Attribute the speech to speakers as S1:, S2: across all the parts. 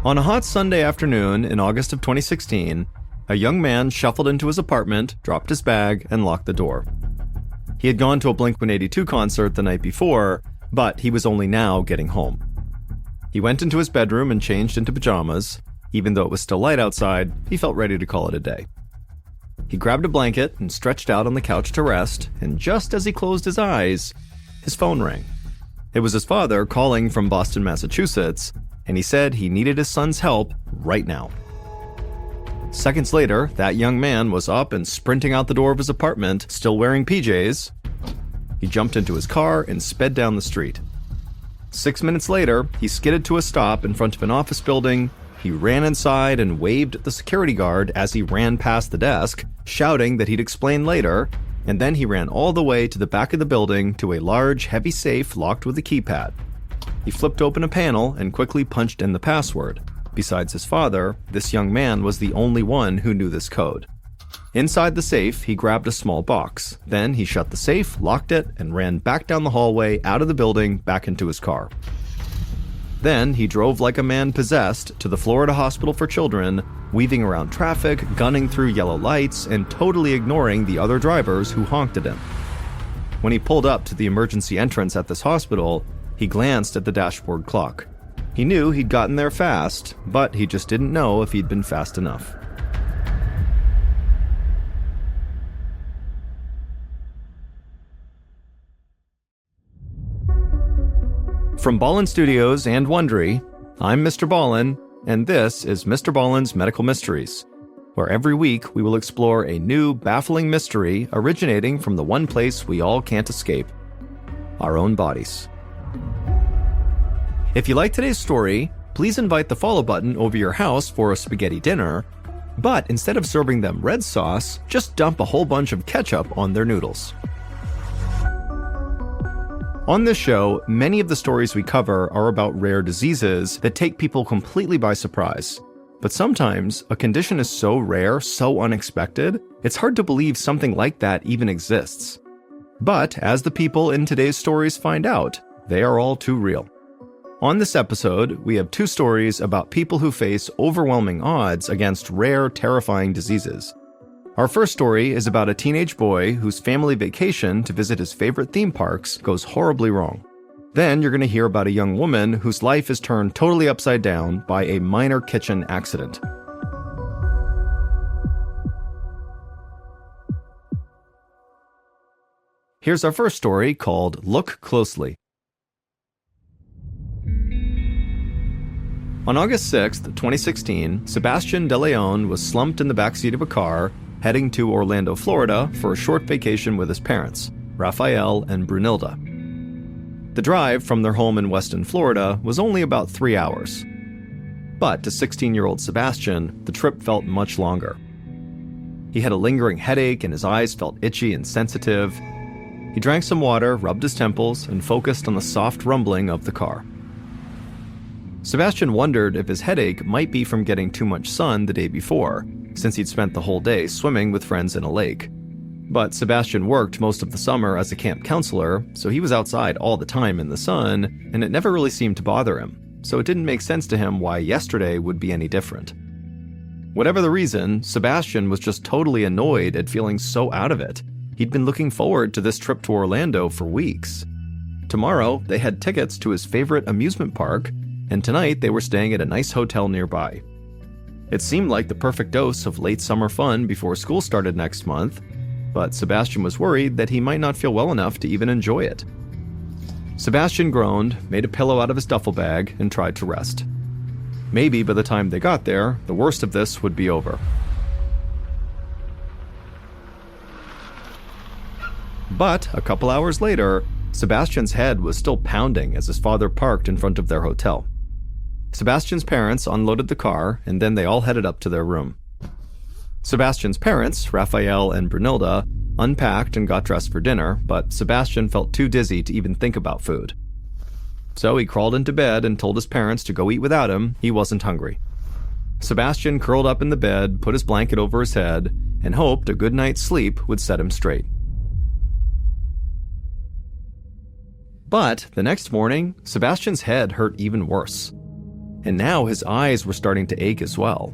S1: On a hot Sunday afternoon in August of 2016, a young man shuffled into his apartment, dropped his bag, and locked the door. He had gone to a Blink-182 concert the night before, but he was only now getting home. He went into his bedroom and changed into pajamas. Even though it was still light outside, he felt ready to call it a day. He grabbed a blanket and stretched out on the couch to rest, and just as he closed his eyes, his phone rang. It was his father calling from Boston, Massachusetts, and he said he needed his son's help right now. Seconds later, that young man was up and sprinting out the door of his apartment, still wearing PJs. He jumped into his car and sped down the street. 6 minutes later, he skidded to a stop in front of an office building. He ran inside and waved at the security guard as he ran past the desk, shouting that he'd explain later, and then he ran all the way to the back of the building to a large, heavy safe locked with a keypad. He flipped open a panel and quickly punched in the password. Besides his father, this young man was the only one who knew this code. Inside the safe, he grabbed a small box. Then he shut the safe, locked it, and ran back down the hallway out of the building back into his car. Then he drove like a man possessed to the Florida Hospital for Children, weaving around traffic, gunning through yellow lights, and totally ignoring the other drivers who honked at him. When he pulled up to the emergency entrance at this hospital, he glanced at the dashboard clock. He knew he'd gotten there fast, but he just didn't know if he'd been fast enough. From Ballen Studios and Wondery, I'm Mr. Ballen, and this is Mr. Ballen's Medical Mysteries, where every week we will explore a new, baffling mystery originating from the one place we all can't escape: our own bodies. If you like today's story, please invite the follow button over your house for a spaghetti dinner, but instead of serving them red sauce, just dump a whole bunch of ketchup on their noodles. On this show, many of the stories we cover are about rare diseases that take people completely by surprise. But sometimes, a condition is so rare, so unexpected, it's hard to believe something like that even exists. But as the people in today's stories find out, they are all too real. On this episode, we have two stories about people who face overwhelming odds against rare, terrifying diseases. Our first story is about a teenage boy whose family vacation to visit his favorite theme parks goes horribly wrong. Then you're going to hear about a young woman whose life is turned totally upside down by a minor kitchen accident. Here's our first story called Look Closely. On August 6th, 2016, Sebastian De Leon was slumped in the backseat of a car heading to Orlando, Florida for a short vacation with his parents, Raphael and Brunilda. The drive from their home in Weston, Florida was only about 3 hours. But to 16-year-old Sebastian, the trip felt much longer. He had a lingering headache and his eyes felt itchy and sensitive. He drank some water, rubbed his temples, and focused on the soft rumbling of the car. Sebastian wondered if his headache might be from getting too much sun the day before, since he'd spent the whole day swimming with friends in a lake. But Sebastian worked most of the summer as a camp counselor, so he was outside all the time in the sun, and it never really seemed to bother him, so it didn't make sense to him why yesterday would be any different. Whatever the reason, Sebastian was just totally annoyed at feeling so out of it. He'd been looking forward to this trip to Orlando for weeks. Tomorrow, they had tickets to his favorite amusement park, and tonight they were staying at a nice hotel nearby. It seemed like the perfect dose of late summer fun before school started next month, but Sebastian was worried that he might not feel well enough to even enjoy it. Sebastian groaned, made a pillow out of his duffel bag, and tried to rest. Maybe by the time they got there, the worst of this would be over. But a couple hours later, Sebastian's head was still pounding as his father parked in front of their hotel. Sebastian's parents unloaded the car, and then they all headed up to their room. Sebastian's parents, Raphael and Brunilda, unpacked and got dressed for dinner, but Sebastian felt too dizzy to even think about food. So he crawled into bed and told his parents to go eat without him. He wasn't hungry. Sebastian curled up in the bed, put his blanket over his head, and hoped a good night's sleep would set him straight. But the next morning, Sebastian's head hurt even worse. and now his eyes were starting to ache as well.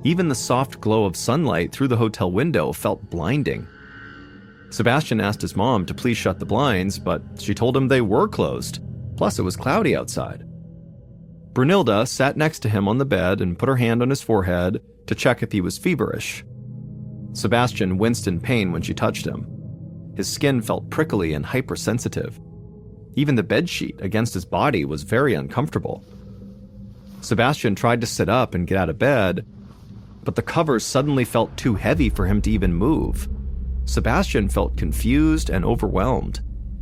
S1: Even the soft glow of sunlight through the hotel window felt blinding. Sebastian asked his mom to please shut the blinds, but she told him they were closed, plus it was cloudy outside. Brunilda sat next to him on the bed and put her hand on his forehead to check if he was feverish. Sebastian winced in pain when she touched him. His skin felt prickly and hypersensitive. Even the bedsheet against his body was very uncomfortable. Sebastian tried to sit up and get out of bed, but the covers suddenly felt too heavy for him to even move. Sebastian felt confused and overwhelmed.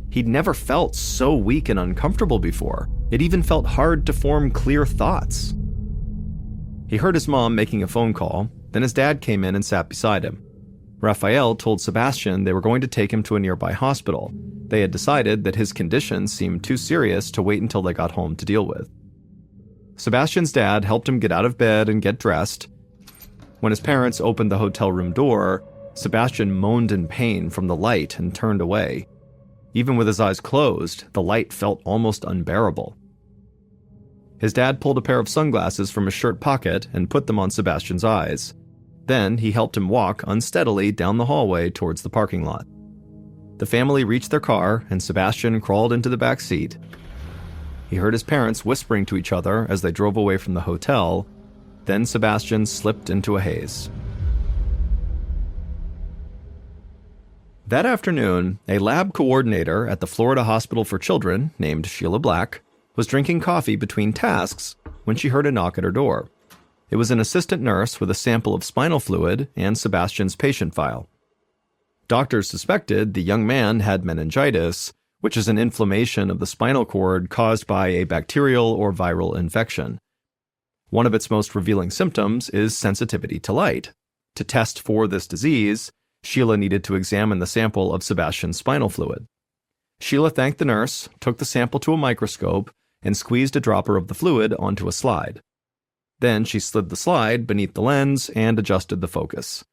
S1: He'd never felt so weak and uncomfortable before. It even felt hard to form clear thoughts. He heard his mom making a phone call, then his dad came in and sat beside him. Raphael told Sebastian they were going to take him to a nearby hospital. They had decided that his condition seemed too serious to wait until they got home to deal with. Sebastian's dad helped him get out of bed and get dressed. When his parents opened the hotel room door, Sebastian moaned in pain from the light and turned away. Even with his eyes closed, the light felt almost unbearable. His dad pulled a pair of sunglasses from his shirt pocket and put them on Sebastian's eyes. Then he helped him walk unsteadily down the hallway towards the parking lot. The family reached their car, and Sebastian crawled into the back seat. He heard his parents whispering to each other as they drove away from the hotel. Then Sebastian slipped into a haze. That afternoon, a lab coordinator at the Florida Hospital for Children, named Sheila Black, was drinking coffee between tasks when she heard a knock at her door. It was an assistant nurse with a sample of spinal fluid and Sebastian's patient file. Doctors suspected the young man had meningitis, which is an inflammation of the spinal cord caused by a bacterial or viral infection. One of its most revealing symptoms is sensitivity to light. To test for this disease, Sheila needed to examine the sample of Sebastian's spinal fluid. Sheila thanked the nurse, took the sample to a microscope, and squeezed a dropper of the fluid onto a slide. Then she slid the slide beneath the lens and adjusted the focus.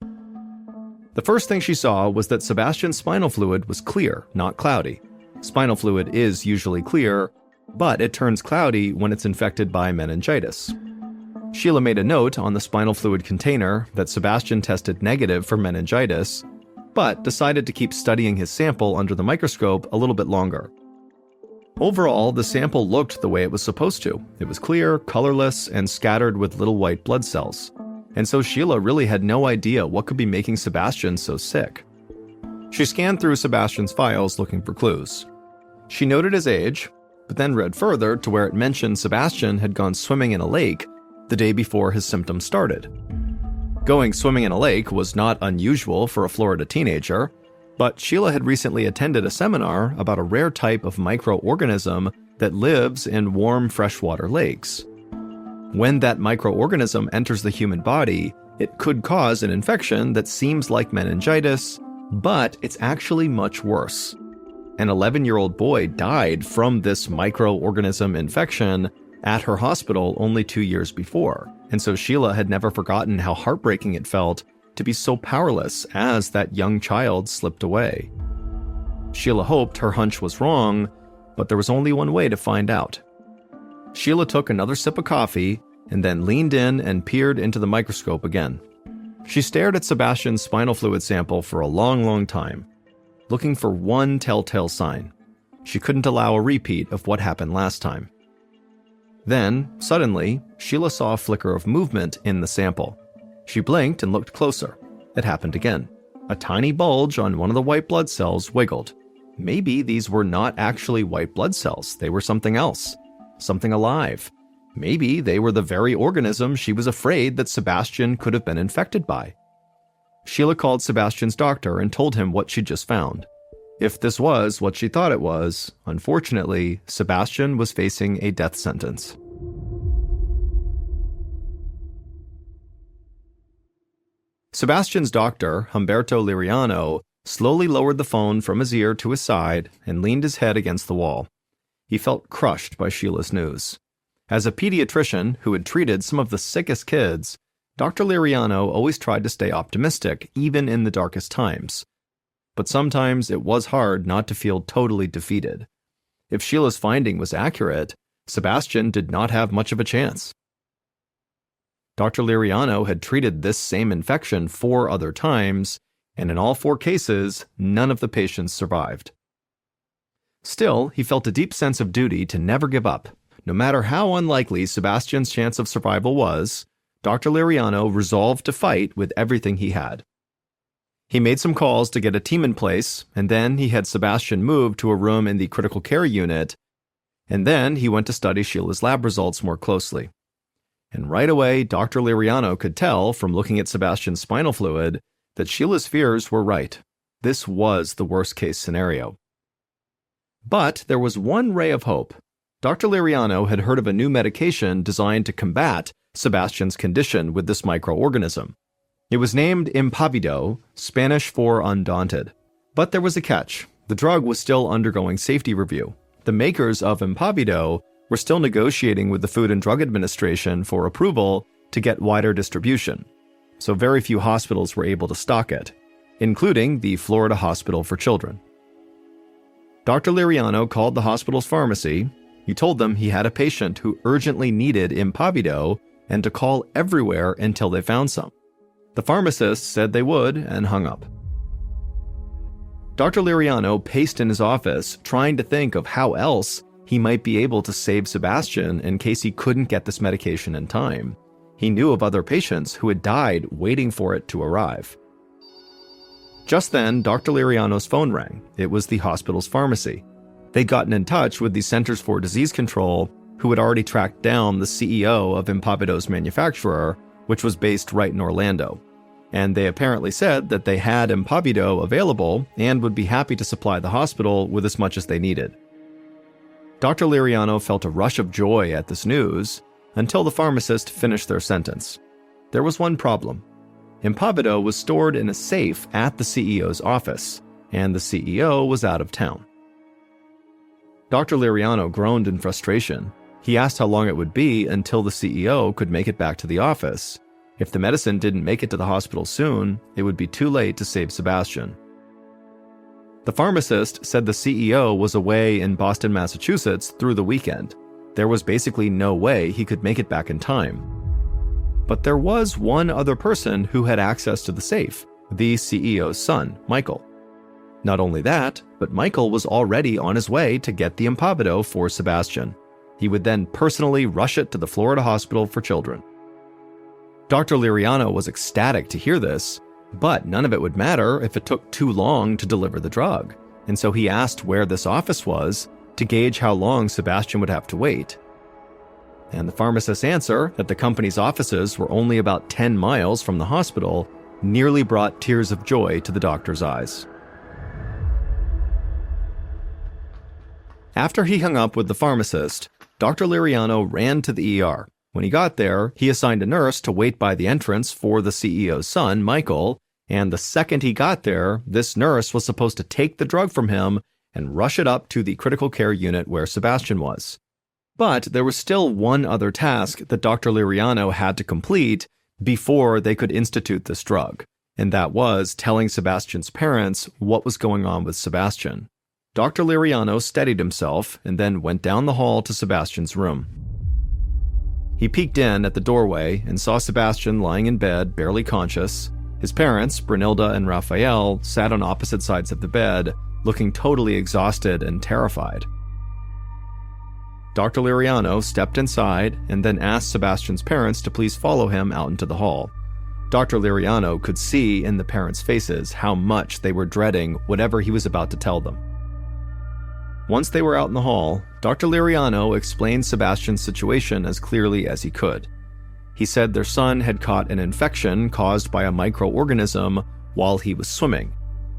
S1: The first thing she saw was that Sebastian's spinal fluid was clear, not cloudy. Spinal fluid is usually clear, but it turns cloudy when it's infected by meningitis. Sheila made a note on the spinal fluid container that Sebastian tested negative for meningitis, but decided to keep studying his sample under the microscope a little bit longer. Overall, the sample looked the way it was supposed to. It was clear, colorless, and scattered with little white blood cells. And so Sheila really had no idea what could be making Sebastian so sick. She scanned through Sebastian's files looking for clues. She noted his age, but then read further to where it mentioned Sebastian had gone swimming in a lake the day before his symptoms started. Going swimming in a lake was not unusual for a Florida teenager, but Sheila had recently attended a seminar about a rare type of microorganism that lives in warm freshwater lakes. When that microorganism enters the human body, it could cause an infection that seems like meningitis, but it's actually much worse. An 11-year-old boy died from this microorganism infection at her hospital only 2 years before, and so Sheila had never forgotten how heartbreaking it felt to be so powerless as that young child slipped away. Sheila hoped her hunch was wrong, but there was only one way to find out. Sheila took another sip of coffee and then leaned in and peered into the microscope again. She stared at Sebastian's spinal fluid sample for a long time, looking for one telltale sign. She couldn't allow a repeat of what happened last time. Then, suddenly, Sheila saw a flicker of movement in the sample. She blinked and looked closer. It happened again. A tiny bulge on one of the white blood cells wiggled. Maybe these were not actually white blood cells. They were something else. Something alive. Maybe they were the very organism she was afraid that Sebastian could have been infected by. Sheila called Sebastian's doctor and told him what she'd just found. If this was what she thought it was, unfortunately, Sebastian was facing a death sentence. Sebastian's doctor, Humberto Liriano, slowly lowered the phone from his ear to his side and leaned his head against the wall. He felt crushed by Sheila's news. As a pediatrician who had treated some of the sickest kids, Dr. Liriano always tried to stay optimistic, even in the darkest times. But sometimes it was hard not to feel totally defeated. If Sheila's finding was accurate, Sebastian did not have much of a chance. Dr. Liriano had treated this same infection 4 other times, and in all 4 cases, none of the patients survived. Still, he felt a deep sense of duty to never give up. No matter how unlikely Sebastian's chance of survival was, Dr. Liriano resolved to fight with everything he had. He made some calls to get a team in place, and then he had Sebastian moved to a room in the critical care unit, and then he went to study Sheila's lab results more closely. And right away, Dr. Liriano could tell from looking at Sebastian's spinal fluid that Sheila's fears were right. This was the worst-case scenario. But there was one ray of hope. Dr. Liriano had heard of a new medication designed to combat Sebastian's condition with this microorganism. It was named Impavido, Spanish for undaunted. But there was a catch. The drug was still undergoing safety review. The makers of Impavido were still negotiating with the Food and Drug Administration for approval to get wider distribution, so very few hospitals were able to stock it, including the Florida Hospital for Children. Dr. Liriano called the hospital's pharmacy. He told them he had a patient who urgently needed Impavido and to call everywhere until they found some. The pharmacist said they would and hung up. Dr. Liriano paced in his office, trying to think of how else he might be able to save Sebastian in case he couldn't get this medication in time. He knew of other patients who had died waiting for it to arrive. Just then, Dr. Liriano's phone rang. It was the hospital's pharmacy. They'd gotten in touch with the Centers for Disease Control, who had already tracked down the CEO of Impavido's manufacturer, which was based right in Orlando. And they apparently said that they had Impavido available and would be happy to supply the hospital with as much as they needed. Dr. Liriano felt a rush of joy at this news until the pharmacist finished their sentence. There was one problem. Impavido was stored in a safe at the CEO's office, and the CEO was out of town. Dr. Liriano groaned in frustration. He asked how long it would be until the CEO could make it back to the office. If the medicine didn't make it to the hospital soon, it would be too late to save Sebastian. The pharmacist said the CEO was away in Boston, Massachusetts through the weekend. There was basically no way he could make it back in time. But there was one other person who had access to the safe, the CEO's son, Michael. Not only that, but Michael was already on his way to get the Impavido for Sebastian. He would then personally rush it to the Florida Hospital for Children. Dr. Liriano was ecstatic to hear this, but none of it would matter if it took too long to deliver the drug, and so he asked where this office was to gauge how long Sebastian would have to wait. And the pharmacist's answer that the company's offices were only about 10 miles from the hospital nearly brought tears of joy to the doctor's eyes. After he hung up with the pharmacist, Dr. Liriano ran to the ER. When he got there, he assigned a nurse to wait by the entrance for the CEO's son, Michael, and the second he got there, this nurse was supposed to take the drug from him and rush it up to the critical care unit where Sebastian was. But there was still one other task that Dr. Liriano had to complete before they could institute this drug, and that was telling Sebastian's parents what was going on with Sebastian. Dr. Liriano steadied himself and then went down the hall to Sebastian's room. He peeked in at the doorway and saw Sebastian lying in bed, barely conscious. His parents, Brunilda and Raphael, sat on opposite sides of the bed, looking totally exhausted and terrified. Dr. Liriano stepped inside and then asked Sebastian's parents to please follow him out into the hall. Dr. Liriano could see in the parents' faces how much they were dreading whatever he was about to tell them. Once they were out in the hall, Dr. Liriano explained Sebastian's situation as clearly as he could. He said their son had caught an infection caused by a microorganism while he was swimming,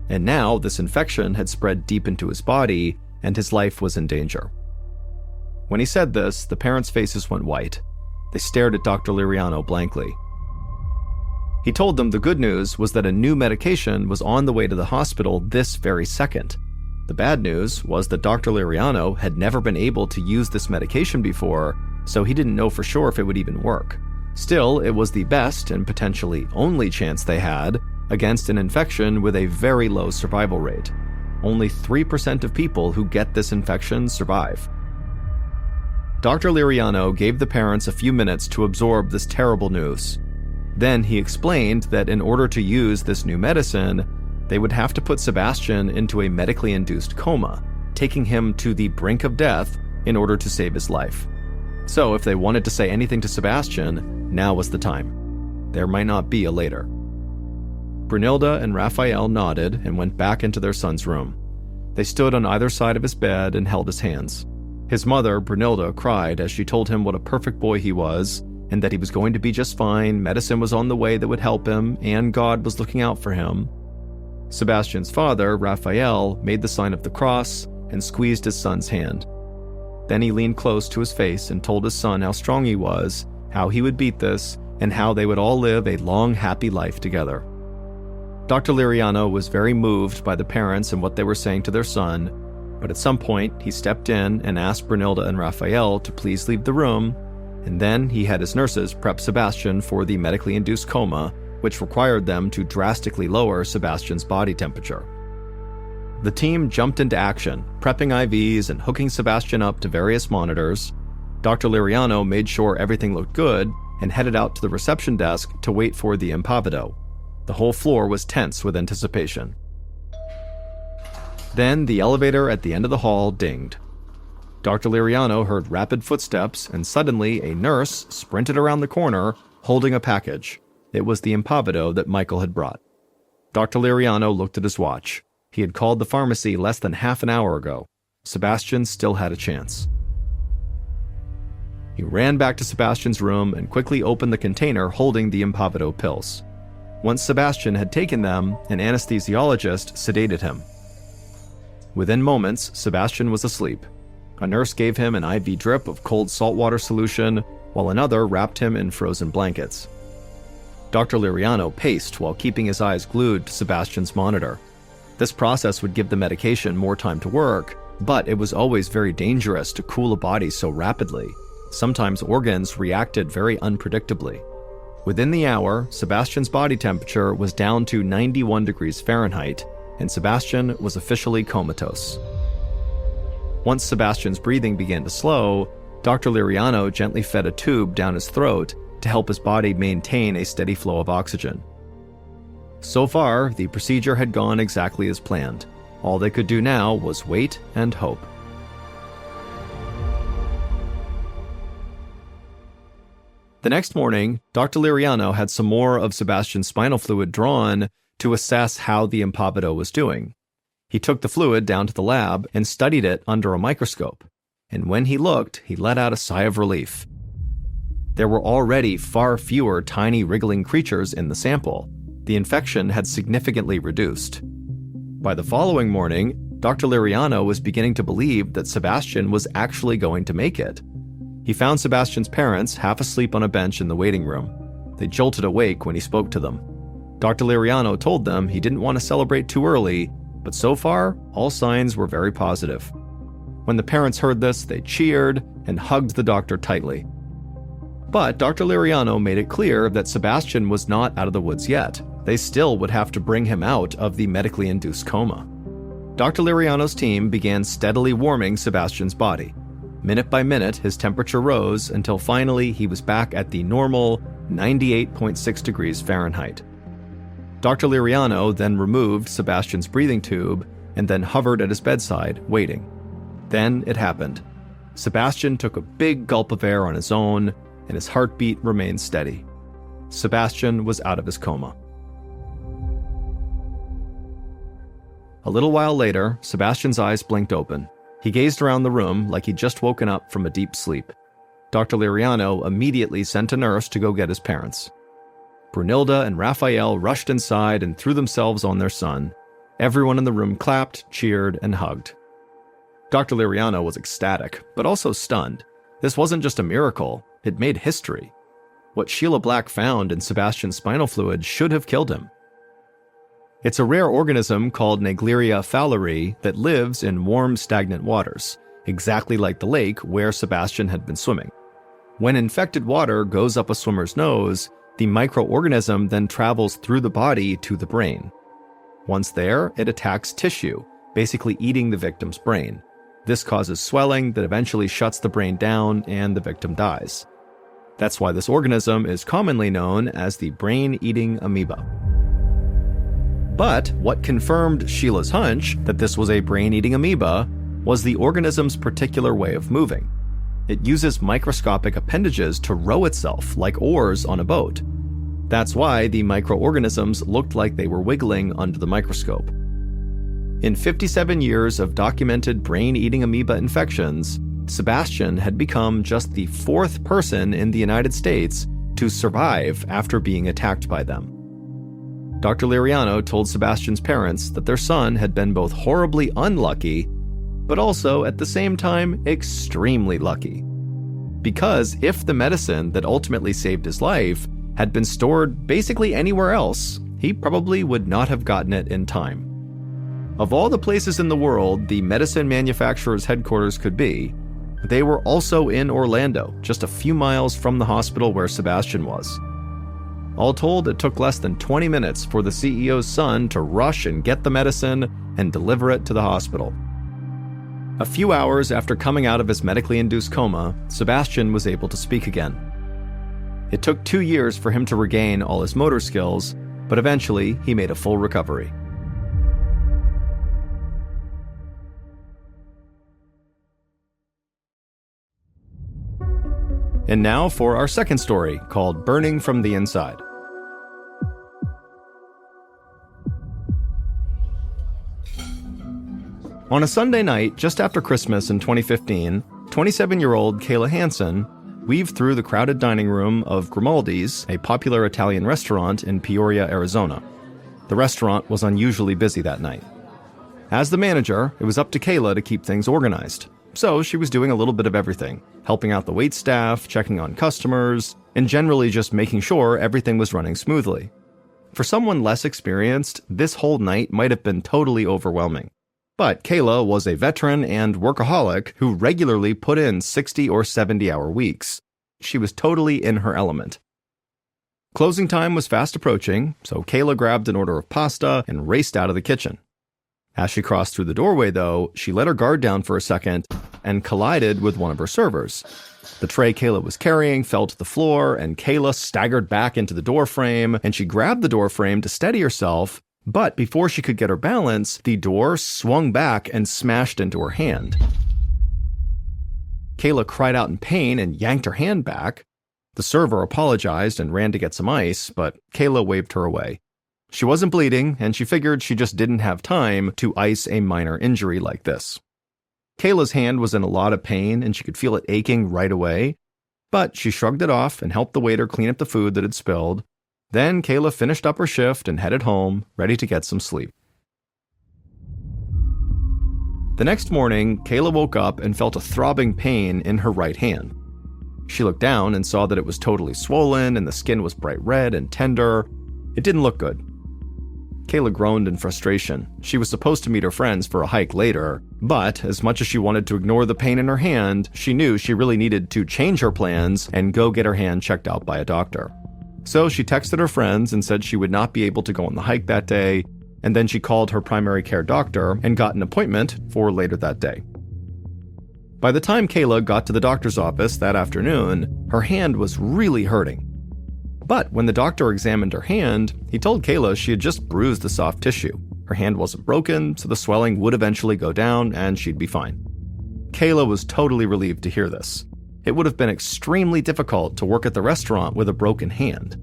S1: and now this infection had spread deep into his body and his life was in danger. When he said this, the parents' faces went white. They stared at Dr. Liriano blankly. He told them the good news was that a new medication was on the way to the hospital this very second. The bad news was that Dr. Liriano had never been able to use this medication before, so he didn't know for sure if it would even work. Still, it was the best and potentially only chance they had against an infection with a very low survival rate. Only 3% of people who get this infection survive. Dr. Liriano gave the parents a few minutes to absorb this terrible news. Then he explained that in order to use this new medicine, they would have to put Sebastian into a medically induced coma, taking him to the brink of death in order to save his life. So if they wanted to say anything to Sebastian, now was the time. There might not be a later. Brunilda and Raphael nodded and went back into their son's room. They stood on either side of his bed and held his hands. His mother, Brunilda, cried as she told him what a perfect boy he was, and that he was going to be just fine, medicine was on the way that would help him, and God was looking out for him. Sebastian's father, Raphael, made the sign of the cross and squeezed his son's hand. Then he leaned close to his face and told his son how strong he was, how he would beat this, and how they would all live a long, happy life together. Dr. Liriano was very moved by the parents and what they were saying to their son, but at some point he stepped in and asked Brunilda and Raphael to please leave the room, and then he had his nurses prep Sebastian for the medically induced coma, which required them to drastically lower Sebastian's body temperature. The team jumped into action, prepping IVs and hooking Sebastian up to various monitors. Dr. Liriano made sure everything looked good and headed out to the reception desk to wait for the impavido. The whole floor was tense with anticipation. Then the elevator at the end of the hall dinged. Dr. Liriano heard rapid footsteps, and suddenly a nurse sprinted around the corner holding a package. It was the impavido that Michael had brought. Dr. Liriano looked at his watch. He had called the pharmacy less than half an hour ago. Sebastian still had a chance. He ran back to Sebastian's room and quickly opened the container holding the impavido pills. Once Sebastian had taken them, an anesthesiologist sedated him. Within moments, Sebastian was asleep. A nurse gave him an IV drip of cold saltwater solution, while another wrapped him in frozen blankets. Dr. Liriano paced while keeping his eyes glued to Sebastian's monitor. This process would give the medication more time to work, but it was always very dangerous to cool a body so rapidly. Sometimes organs reacted very unpredictably. Within the hour, Sebastian's body temperature was down to 91 degrees Fahrenheit, and Sebastian was officially comatose. Once Sebastian's breathing began to slow, Dr. Liriano gently fed a tube down his throat to help his body maintain a steady flow of oxygen. So far, the procedure had gone exactly as planned. All they could do now was wait and hope. The next morning, Dr. Liriano had some more of Sebastian's spinal fluid drawn to assess how the impavido was doing. He took the fluid down to the lab and studied it under a microscope, and when he looked, he let out a sigh of relief. There were already far fewer tiny wriggling creatures in the sample. The infection had significantly reduced. By the following morning, Dr. Liriano was beginning to believe that Sebastian was actually going to make it. He found Sebastian's parents half asleep on a bench in the waiting room. They jolted awake when he spoke to them. Dr. Liriano told them he didn't want to celebrate too early, but so far, all signs were very positive. When the parents heard this, they cheered and hugged the doctor tightly. But Dr. Liriano made it clear that Sebastian was not out of the woods yet. They still would have to bring him out of the medically induced coma. Dr. Liriano's team began steadily warming Sebastian's body. Minute by minute, his temperature rose until finally he was back at the normal 98.6 degrees Fahrenheit. Dr. Liriano then removed Sebastian's breathing tube and then hovered at his bedside, waiting. Then it happened. Sebastian took a big gulp of air on his own, and his heartbeat remained steady. Sebastian was out of his coma. A little while later, Sebastian's eyes blinked open. He gazed around the room like he'd just woken up from a deep sleep. Dr. Liriano immediately sent a nurse to go get his parents. Brunilda and Raphael rushed inside and threw themselves on their son. Everyone in the room clapped, cheered, and hugged. Dr. Liriano was ecstatic, but also stunned. This wasn't just a miracle, it made history. What Sheila Black found in Sebastian's spinal fluid should have killed him. It's a rare organism called Naegleria fowleri that lives in warm, stagnant waters, exactly like the lake where Sebastian had been swimming. When infected water goes up a swimmer's nose, the microorganism then travels through the body to the brain. Once there, it attacks tissue, basically eating the victim's brain. This causes swelling that eventually shuts the brain down and the victim dies. That's why this organism is commonly known as the brain-eating amoeba. But what confirmed Sheila's hunch that this was a brain-eating amoeba was the organism's particular way of moving. It uses microscopic appendages to row itself like oars on a boat. That's why the microorganisms looked like they were wiggling under the microscope. In 57 years of documented brain-eating amoeba infections, Sebastian had become just the 4th person in the United States to survive after being attacked by them. Dr. Liriano told Sebastian's parents that their son had been both horribly unlucky, but also at the same time extremely lucky. Because if the medicine that ultimately saved his life had been stored basically anywhere else, he probably would not have gotten it in time. Of all the places in the world the medicine manufacturer's headquarters could be, they were also in Orlando, just a few miles from the hospital where Sebastian was. All told, it took less than 20 minutes for the CEO's son to rush and get the medicine and deliver it to the hospital. A few hours after coming out of his medically induced coma, Sebastian was able to speak again. It took 2 years for him to regain all his motor skills, but eventually he made a full recovery. And now for our second story, called Burning from the Inside. On a Sunday night, just after Christmas in 2015, 27-year-old Kayla Hansen weaved through the crowded dining room of Grimaldi's, a popular Italian restaurant in Peoria, Arizona. The restaurant was unusually busy that night. As the manager, it was up to Kayla to keep things organized. So she was doing a little bit of everything, helping out the waitstaff, checking on customers, and generally just making sure everything was running smoothly. For someone less experienced, this whole night might have been totally overwhelming. But Kayla was a veteran and workaholic who regularly put in 60 or 70-hour weeks. She was totally in her element. Closing time was fast approaching, so Kayla grabbed an order of pasta and raced out of the kitchen. As she crossed through the doorway, though, she let her guard down for a second and collided with one of her servers. The tray Kayla was carrying fell to the floor, and Kayla staggered back into the doorframe, and she grabbed the doorframe to steady herself, but before she could get her balance, the door swung back and smashed into her hand. Kayla cried out in pain and yanked her hand back. The server apologized and ran to get some ice, but Kayla waved her away. She wasn't bleeding, and she figured she just didn't have time to ice a minor injury like this. Kayla's hand was in a lot of pain, and she could feel it aching right away, but she shrugged it off and helped the waiter clean up the food that had spilled. Then Kayla finished up her shift and headed home, ready to get some sleep. The next morning, Kayla woke up and felt a throbbing pain in her right hand. She looked down and saw that it was totally swollen and the skin was bright red and tender. It didn't look good. Kayla groaned in frustration. She was supposed to meet her friends for a hike later, but as much as she wanted to ignore the pain in her hand, she knew she really needed to change her plans and go get her hand checked out by a doctor. So she texted her friends and said she would not be able to go on the hike that day, and then she called her primary care doctor and got an appointment for later that day. By the time Kayla got to the doctor's office that afternoon, her hand was really hurting. But when the doctor examined her hand, he told Kayla she had just bruised the soft tissue. Her hand wasn't broken, so the swelling would eventually go down and she'd be fine. Kayla was totally relieved to hear this. It would have been extremely difficult to work at the restaurant with a broken hand.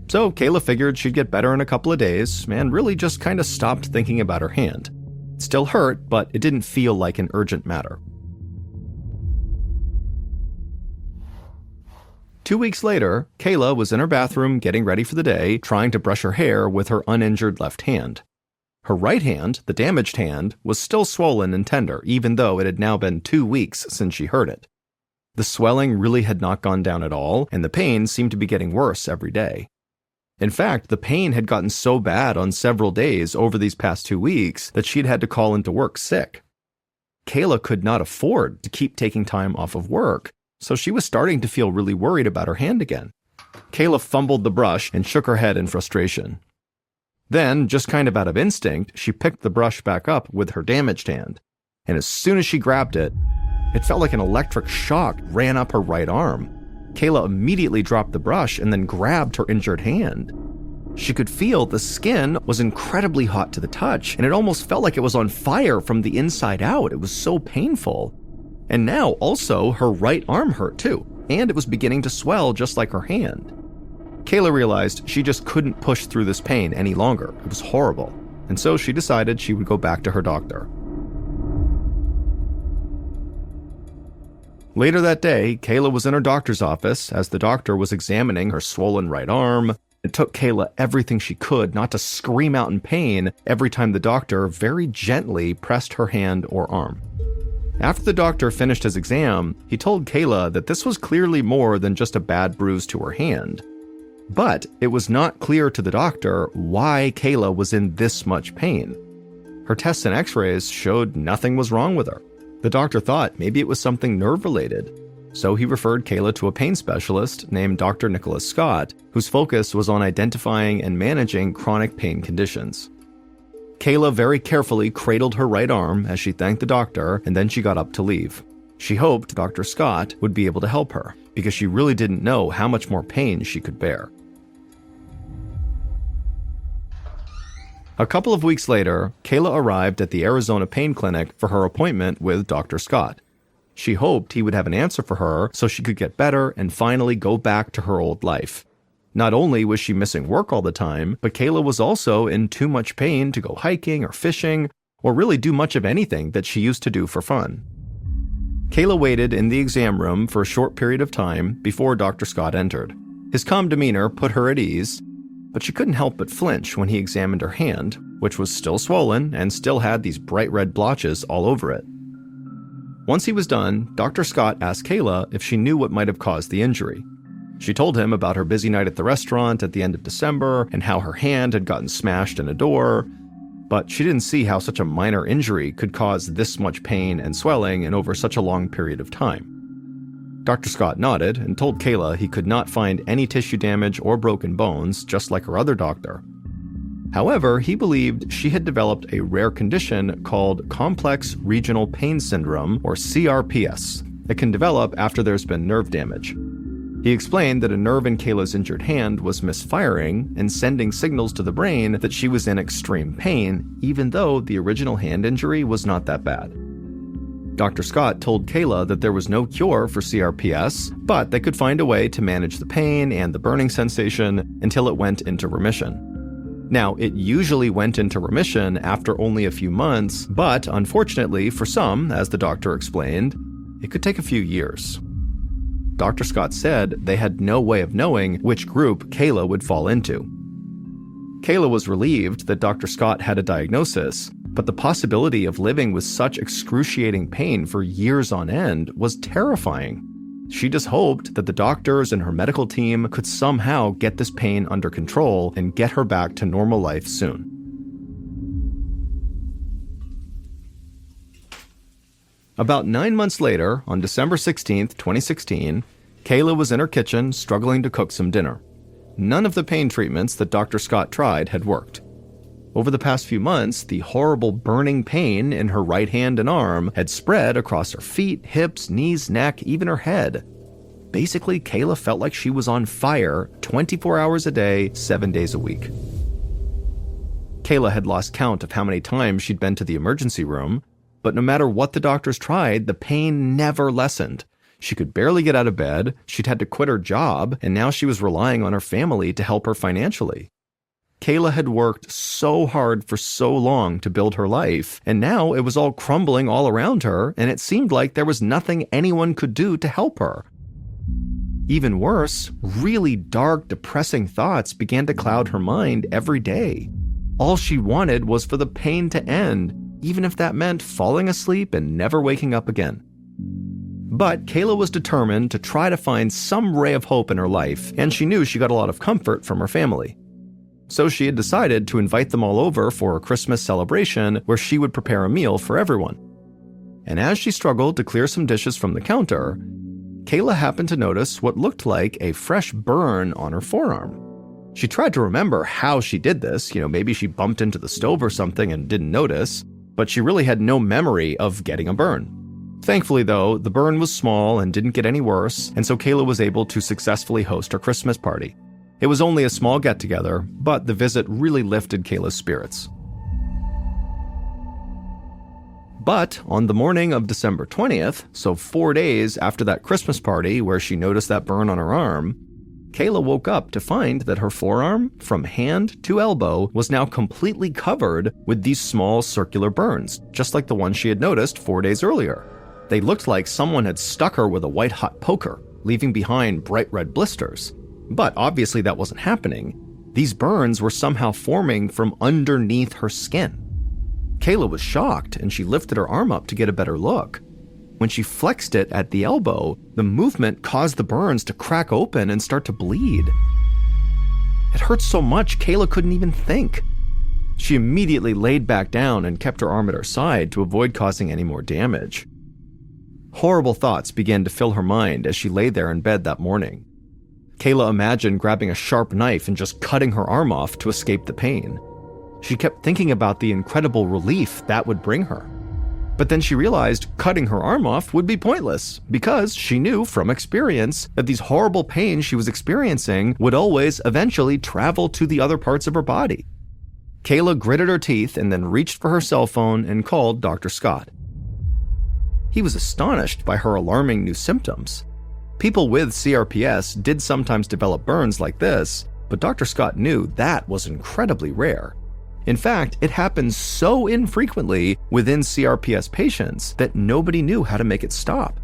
S1: So Kayla figured she'd get better in a couple of days and really just kind of stopped thinking about her hand. It still hurt, but it didn't feel like an urgent matter. 2 weeks later, Kayla was in her bathroom getting ready for the day, trying to brush her hair with her uninjured left hand. Her right hand, the damaged hand, was still swollen and tender, even though it had now been 2 weeks since she hurt it. The swelling really had not gone down at all, and the pain seemed to be getting worse every day. In fact, the pain had gotten so bad on several days over these past 2 weeks that she'd had to call into work sick. Kayla could not afford to keep taking time off of work, so she was starting to feel really worried about her hand again. Kayla fumbled the brush and shook her head in frustration. Then, just kind of out of instinct, she picked the brush back up with her damaged hand. and as soon as she grabbed it, it felt like an electric shock ran up her right arm. Kayla immediately dropped the brush and then grabbed her injured hand. She could feel the skin was incredibly hot to the touch, and it almost felt like it was on fire from the inside out. It was so painful. And now also her right arm hurt too, and it was beginning to swell just like her hand. Kayla realized she just couldn't push through this pain any longer. It was horrible. And so she decided she would go back to her doctor. Later that day, Kayla was in her doctor's office as the doctor was examining her swollen right arm. It took Kayla everything she could not to scream out in pain every time the doctor very gently pressed her hand or arm. After the doctor finished his exam, he told Kayla that this was clearly more than just a bad bruise to her hand. But it was not clear to the doctor why Kayla was in this much pain. Her tests and x-rays showed nothing was wrong with her. The doctor thought maybe it was something nerve-related. So he referred Kayla to a pain specialist named Dr. Nicholas Scott, whose focus was on identifying and managing chronic pain conditions. Kayla very carefully cradled her right arm as she thanked the doctor, and then she got up to leave. She hoped Dr. Scott would be able to help her, because she really didn't know how much more pain she could bear. A couple of weeks later, Kayla arrived at the Arizona Pain Clinic for her appointment with Dr. Scott. She hoped he would have an answer for her so she could get better and finally go back to her old life. Not only was she missing work all the time, but Kayla was also in too much pain to go hiking or fishing, or really do much of anything that she used to do for fun. Kayla waited in the exam room for a short period of time before Dr. Scott entered. His calm demeanor put her at ease, but she couldn't help but flinch when he examined her hand, which was still swollen and still had these bright red blotches all over it. Once he was done, Dr. Scott asked Kayla if she knew what might have caused the injury. She told him about her busy night at the restaurant at the end of December and how her hand had gotten smashed in a door, but she didn't see how such a minor injury could cause this much pain and swelling and over such a long period of time. Dr. Scott nodded and told Kayla he could not find any tissue damage or broken bones, just like her other doctor. However, he believed she had developed a rare condition called Complex Regional Pain Syndrome, or CRPS. It can develop after there's been nerve damage. He explained that a nerve in Kayla's injured hand was misfiring and sending signals to the brain that she was in extreme pain, even though the original hand injury was not that bad. Dr. Scott told Kayla that there was no cure for CRPS, but they could find a way to manage the pain and the burning sensation until it went into remission. Now, it usually went into remission after only a few months, but unfortunately for some, as the doctor explained, it could take a few years. Dr. Scott said they had no way of knowing which group Kayla would fall into. Kayla was relieved that Dr. Scott had a diagnosis, but the possibility of living with such excruciating pain for years on end was terrifying. She just hoped that the doctors and her medical team could somehow get this pain under control and get her back to normal life soon. About 9 months later, on December 16th, 2016, Kayla was in her kitchen struggling to cook some dinner. None of the pain treatments that Dr. Scott tried had worked. Over the past few months, the horrible burning pain in her right hand and arm had spread across her feet, hips, knees, neck, even her head. Basically, Kayla felt like she was on fire 24 hours a day, 7 days a week. Kayla had lost count of how many times she'd been to the emergency room, but no matter what the doctors tried, the pain never lessened. She could barely get out of bed, she'd had to quit her job, and now she was relying on her family to help her financially. Kayla had worked so hard for so long to build her life, and now it was all crumbling all around her, and it seemed like there was nothing anyone could do to help her. Even worse, really dark, depressing thoughts began to cloud her mind every day. All she wanted was for the pain to end, even if that meant falling asleep and never waking up again. But Kayla was determined to try to find some ray of hope in her life, and she knew she got a lot of comfort from her family. So she had decided to invite them all over for a Christmas celebration where she would prepare a meal for everyone. And as she struggled to clear some dishes from the counter, Kayla happened to notice what looked like a fresh burn on her forearm. She tried to remember how she did this, maybe she bumped into the stove or something and didn't notice, but she really had no memory of getting a burn. Thankfully, though, the burn was small and didn't get any worse, and so Kayla was able to successfully host her Christmas party. It was only a small get-together, but the visit really lifted Kayla's spirits. But on the morning of December 20th, so 4 days after that Christmas party where she noticed that burn on her arm, Kayla woke up to find that her forearm, from hand to elbow, was now completely covered with these small circular burns, just like the one she had noticed 4 days earlier. They looked like someone had stuck her with a white-hot poker, leaving behind bright red blisters. But obviously that wasn't happening. These burns were somehow forming from underneath her skin. Kayla was shocked, and she lifted her arm up to get a better look. When she flexed it at the elbow, the movement caused the burns to crack open and start to bleed. It hurt so much, Kayla couldn't even think. She immediately laid back down and kept her arm at her side to avoid causing any more damage. Horrible thoughts began to fill her mind as she lay there in bed that morning. Kayla imagined grabbing a sharp knife and just cutting her arm off to escape the pain. She kept thinking about the incredible relief that would bring her. But then she realized cutting her arm off would be pointless because she knew from experience that these horrible pains she was experiencing would always eventually travel to the other parts of her body. Kayla gritted her teeth and then reached for her cell phone and called Dr. Scott. He was astonished by her alarming new symptoms. People with CRPS did sometimes develop burns like this, but Dr. Scott knew that was incredibly rare. In fact, it happens so infrequently within CRPS patients that nobody knew how to make it stop.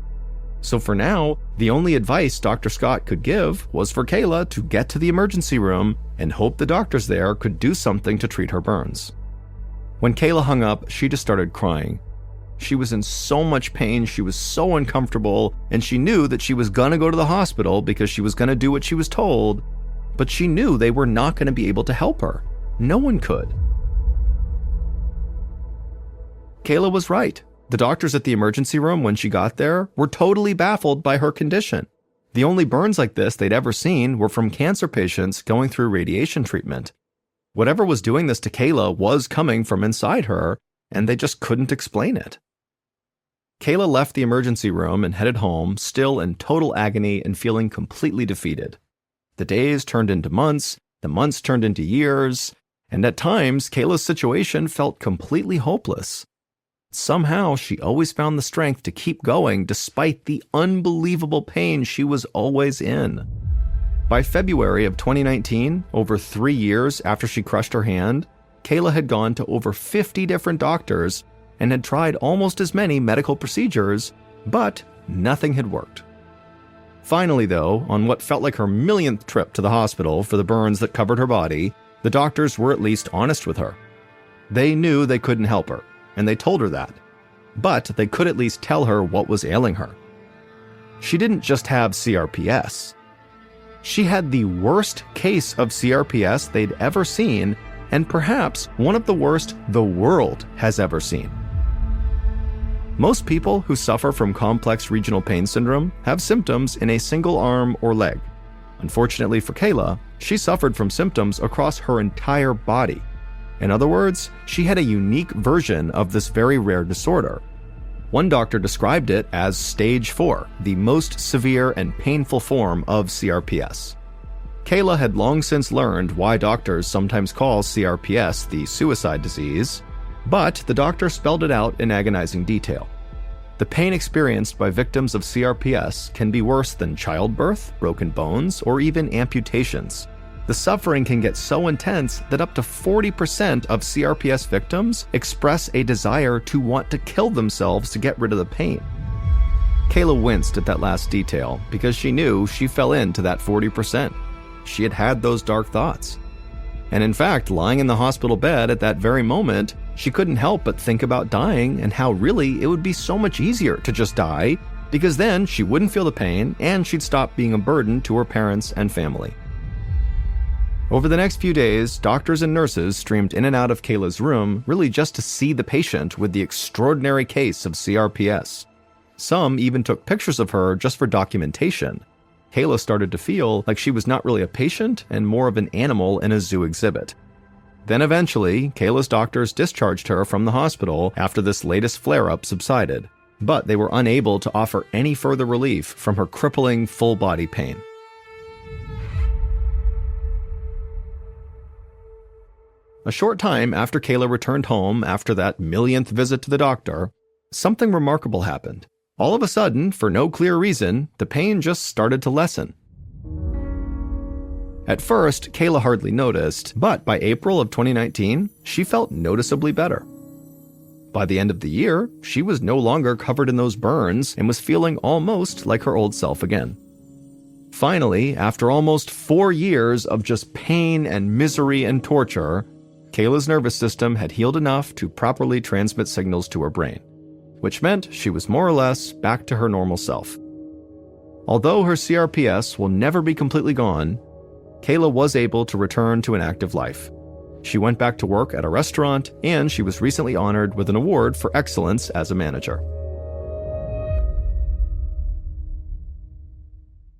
S1: So for now, the only advice Dr. Scott could give was for Kayla to get to the emergency room and hope the doctors there could do something to treat her burns. When Kayla hung up, she just started crying. She was in so much pain, she was so uncomfortable, and she knew that she was gonna go to the hospital because she was gonna do what she was told, but she knew they were not gonna be able to help her. No one could. Kayla was right. The doctors at the emergency room when she got there were totally baffled by her condition. The only burns like this they'd ever seen were from cancer patients going through radiation treatment. Whatever was doing this to Kayla was coming from inside her, and they just couldn't explain it. Kayla left the emergency room and headed home, still in total agony and feeling completely defeated. The days turned into months, the months turned into years, and at times Kayla's situation felt completely hopeless. Somehow, she always found the strength to keep going despite the unbelievable pain she was always in. By February of 2019, over 3 years after she crushed her hand, Kayla had gone to over 50 different doctors and had tried almost as many medical procedures, but nothing had worked. Finally, though, on what felt like her millionth trip to the hospital for the burns that covered her body, the doctors were at least honest with her. They knew they couldn't help her, and they told her that, but they could at least tell her what was ailing her. She didn't just have CRPS. She had the worst case of CRPS they'd ever seen, and perhaps one of the worst the world has ever seen. Most people who suffer from complex regional pain syndrome have symptoms in a single arm or leg. Unfortunately for Kayla, she suffered from symptoms across her entire body. In other words, she had a unique version of this very rare disorder. One doctor described it as stage 4, the most severe and painful form of CRPS. Kayla had long since learned why doctors sometimes call CRPS the suicide disease, but the doctor spelled it out in agonizing detail. The pain experienced by victims of CRPS can be worse than childbirth, broken bones, or even amputations. The suffering can get so intense that up to 40% of CRPS victims express a desire to want to kill themselves to get rid of the pain. Kayla winced at that last detail because she knew she fell into that 40%. She had had those dark thoughts. And in fact, lying in the hospital bed at that very moment, she couldn't help but think about dying and how really it would be so much easier to just die, because then she wouldn't feel the pain and she'd stop being a burden to her parents and family. Over the next few days, doctors and nurses streamed in and out of Kayla's room really just to see the patient with the extraordinary case of CRPS. Some even took pictures of her just for documentation. Kayla started to feel like she was not really a patient and more of an animal in a zoo exhibit. Then eventually, Kayla's doctors discharged her from the hospital after this latest flare-up subsided, but they were unable to offer any further relief from her crippling full-body pain. A short time after Kayla returned home after that millionth visit to the doctor, something remarkable happened. All of a sudden, for no clear reason, the pain just started to lessen. At first, Kayla hardly noticed, but by April of 2019, she felt noticeably better. By the end of the year, she was no longer covered in those burns and was feeling almost like her old self again. Finally, after almost 4 years of just pain and misery and torture, Kayla's nervous system had healed enough to properly transmit signals to her brain, which meant she was more or less back to her normal self. Although her CRPS will never be completely gone, Kayla was able to return to an active life. She went back to work at a restaurant, and she was recently honored with an award for excellence as a manager.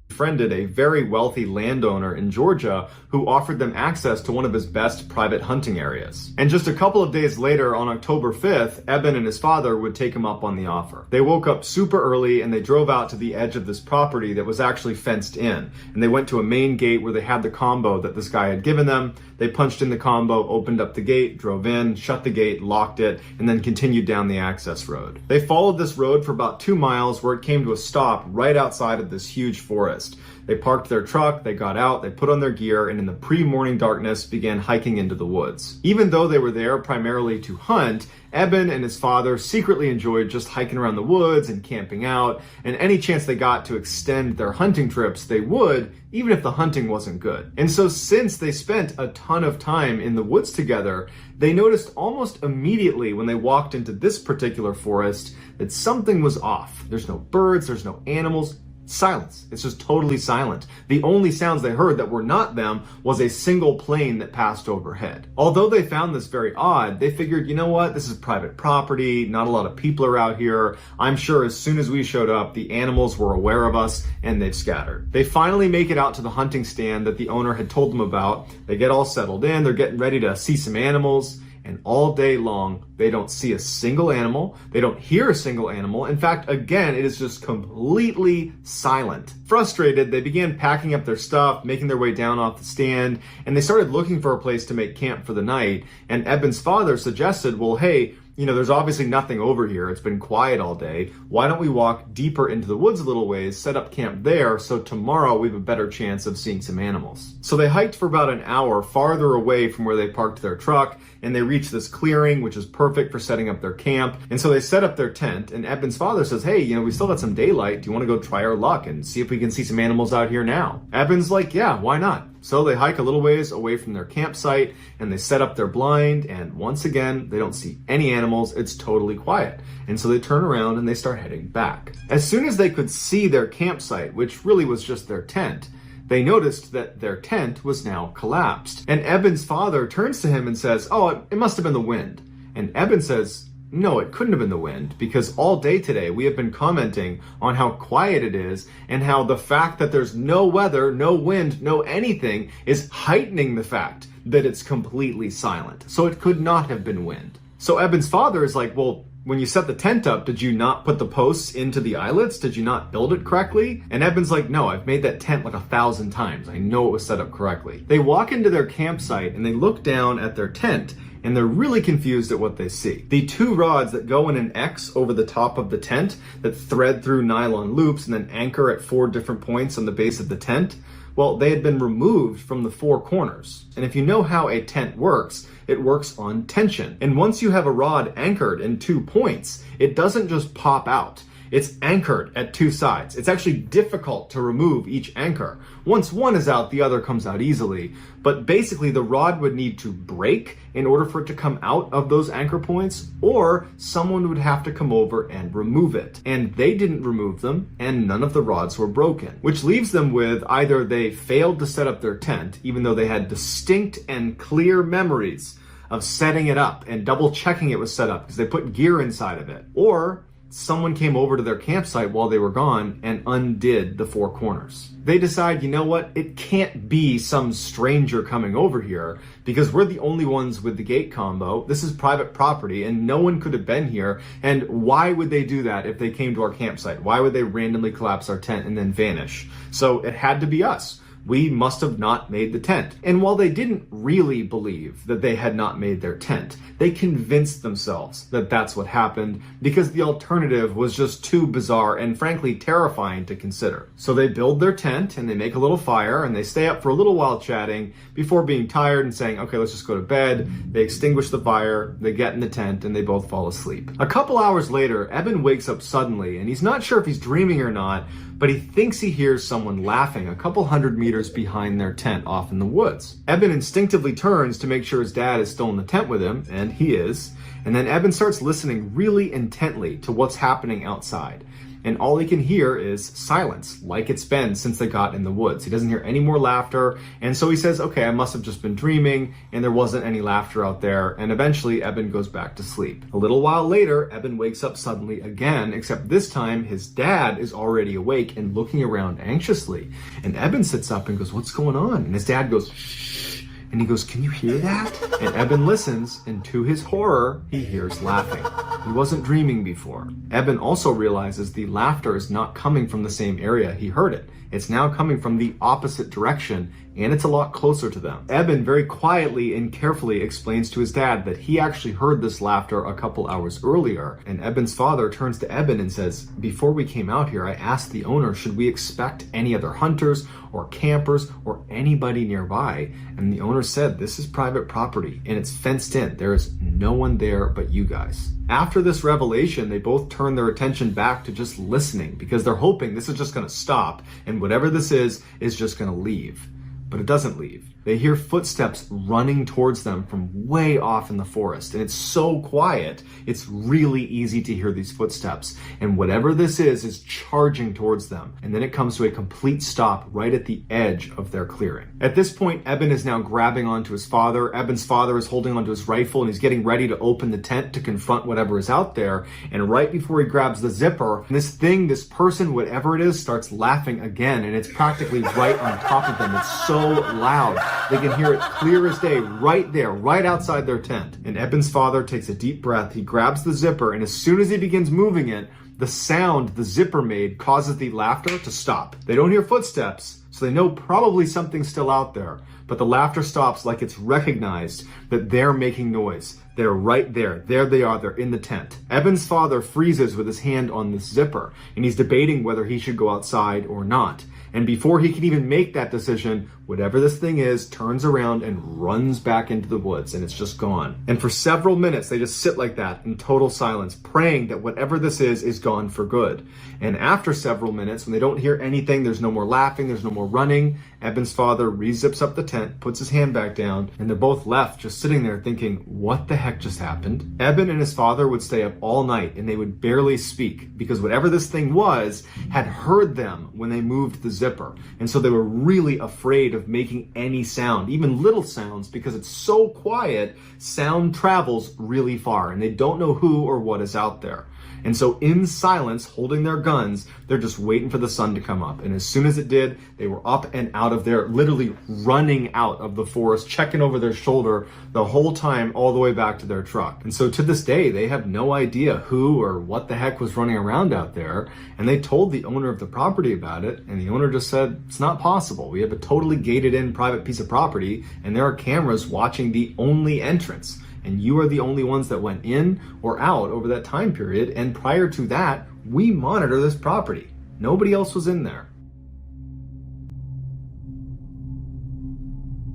S1: Befriended a very wealthy landowner in Georgia who offered them access to one of his best private hunting areas. And just a couple of days later, on October 5th, Eben and his father would take him up on the offer. They woke up super early and they drove out to the edge of this property that was actually fenced in. And they went to a main gate where they had the combo that this guy had given them. They punched in the combo, opened up the gate, drove in, shut the gate, locked it, and then continued down the access road. They followed this road for about 2 miles where it came to a stop right outside of this huge forest. They parked their truck, they got out, they put on their gear, and in the pre-morning darkness began hiking into the woods. Even though they were there primarily to hunt, Eben and his father secretly enjoyed just hiking around the woods and camping out, and any chance they got to extend their hunting trips, they would, even if the hunting wasn't good. And so since they spent a ton of time in the woods together, they noticed almost immediately when they walked into this particular forest that something was off. There's no birds, there's no animals. Silence. It's just totally silent. The only sounds they heard that were not them was a single plane that passed overhead. Although they found this very odd, they figured, you know what, this is private property, not a lot of people are out here. I'm sure as soon as we showed up, the animals were aware of us and they've scattered. They finally make it out to the hunting stand that the owner had told them about. They get all settled in, they're getting ready to see some animals. And all day long, they don't see a single animal. They don't hear a single animal. In fact, again, it is just completely silent. Frustrated, they began packing up their stuff, making their way down off the stand, and they started looking for a place to make camp for the night. And Eben's father suggested, well, hey, you know, there's obviously nothing over here. It's been quiet all day. Why don't we walk deeper into the woods a little ways, set up camp there, so tomorrow we have a better chance of seeing some animals. So they hiked for about an hour farther away from where they parked their truck, and they reached this clearing, which is perfect for setting up their camp. And so they set up their tent, and Eben's father says, hey, you know, we still got some daylight. Do you want to go try our luck and see if we can see some animals out here now? Eben's like, yeah, why not? So they hike a little ways away from their campsite and they set up their blind, and once again, they don't see any animals. It's totally quiet. And so they turn around and they start heading back. As soon as they could see their campsite, which really was just their tent, they noticed that their tent was now collapsed. And Eben's father turns to him and says, oh, it must have been the wind. And Eben says, no, it couldn't have been the wind, because all day today we have been commenting on how quiet it is and how the fact that there's no weather, no wind, no anything is heightening the fact that it's completely silent. So it could not have been wind. So Eben's father is like, well, when you set the tent up, did you not put the posts into the eyelets? Did you not build it correctly? And Eben's like, no, I've made that tent like 1,000 times. I know it was set up correctly. They walk into their campsite and they look down at their tent, and they're really confused at what they see. The 2 rods that go in an X over the top of the tent that thread through nylon loops and then anchor at 4 different points on the base of the tent, well, they had been removed from the 4 corners. And if you know how a tent works, it works on tension. And once you have a rod anchored in 2 points, it doesn't just pop out. It's anchored at 2 sides. It's actually difficult to remove each anchor. Once one is out, the other comes out easily. But basically, the rod would need to break in order for it to come out of those anchor points, or someone would have to come over and remove it. And they didn't remove them, and none of the rods were broken. Which leaves them with either they failed to set up their tent, even though they had distinct and clear memories of setting it up and double checking it was set up because they put gear inside of it, or someone came over to their campsite while they were gone and undid the four corners. They decide, you know what, it can't be some stranger coming over here because we're the only ones with the gate combo. This is private property and no one could have been here. And why would they do that if they came to our campsite? Why would they randomly collapse our tent and then vanish? So it had to be us. We must have not made the tent. And while they didn't really believe that they had not made their tent, they convinced themselves that that's what happened because the alternative was just too bizarre and frankly terrifying to consider. So they build their tent and they make a little fire and they stay up for a little while chatting before being tired and saying, okay, let's just go to bed. They extinguish the fire, they get in the tent, and they both fall asleep. A couple hours later, Eben wakes up suddenly and he's not sure if he's dreaming or not, but he thinks he hears someone laughing a couple hundred meters behind their tent off in the woods. Eben instinctively turns to make sure his dad is still in the tent with him, and he is. And then Eben starts listening really intently to what's happening outside. And all he can hear is silence, like it's been since they got in the woods. He doesn't hear any more laughter, and so he says, okay, I must have just been dreaming, and there wasn't any laughter out there, and eventually Eben goes back to sleep. A little while later, Eben wakes up suddenly again, except this time his dad is already awake and looking around anxiously. And Eben sits up and goes, what's going on? And his dad goes, shh. And he goes, can you hear that? And Eben listens, and to his horror, he hears laughing. He wasn't dreaming before. Eben also realizes the laughter is not coming from the same area he heard it. It's now coming from the opposite direction, and it's a lot closer to them. Eben very quietly and carefully explains to his dad that he actually heard this laughter a couple hours earlier, and Eben's father turns to Eben and says, before we came out here, I asked the owner, should we expect any other hunters or campers or anybody nearby? And the owner said, this is private property and it's fenced in. There is no one there but you guys. After this revelation, they both turn their attention back to just listening because they're hoping this is just going to stop and whatever this is just going to leave. But it doesn't leave. They hear footsteps running towards them from way off in the forest. And it's so quiet, it's really easy to hear these footsteps. And whatever this is charging towards them. And then it comes to a complete stop right at the edge of their clearing. At this point, Eben is now grabbing onto his father. Eben's father is holding onto his rifle and he's getting ready to open the tent to confront whatever is out there. And right before he grabs the zipper, this person, whatever it is, starts laughing again. And it's practically right on top of them. It's so loud. They can hear it clear as day right there, right outside their tent. And Eben's father takes a deep breath. He grabs the zipper, and as soon as he begins moving it, the sound the zipper made causes the laughter to stop. They don't hear footsteps, so they know probably something's still out there. But the laughter stops like it's recognized that they're making noise. They're right there. There they are. They're in the tent. Eben's father freezes with his hand on this zipper, and he's debating whether he should go outside or not. And before he can even make that decision, whatever this thing is turns around and runs back into the woods, and it's just gone. And for several minutes, they just sit like that in total silence, praying that whatever this is gone for good. And after several minutes, when they don't hear anything, there's no more laughing, there's no more running, Eben's father re-zips up the tent, puts his hand back down, and they're both left just sitting there thinking, what the heck just happened? Eben and his father would stay up all night, and they would barely speak, because whatever this thing was had heard them when they moved the zipper. And so they were really afraid of making any sound, even little sounds, because it's so quiet, sound travels really far, and they don't know who or what is out there. And so in silence, holding their guns, they're just waiting for the sun to come up. And as soon as it did, they were up and out of there, literally running out of the forest, checking over their shoulder the whole time, all the way back to their truck. And so to this day, they have no idea who or what the heck was running around out there. And they told the owner of the property about it. And the owner just said, it's not possible. We have a totally gated in private piece of property, and there are cameras watching the only entrance. And you are the only ones that went in or out over that time period. And prior to that, we monitor this property. Nobody else was in there.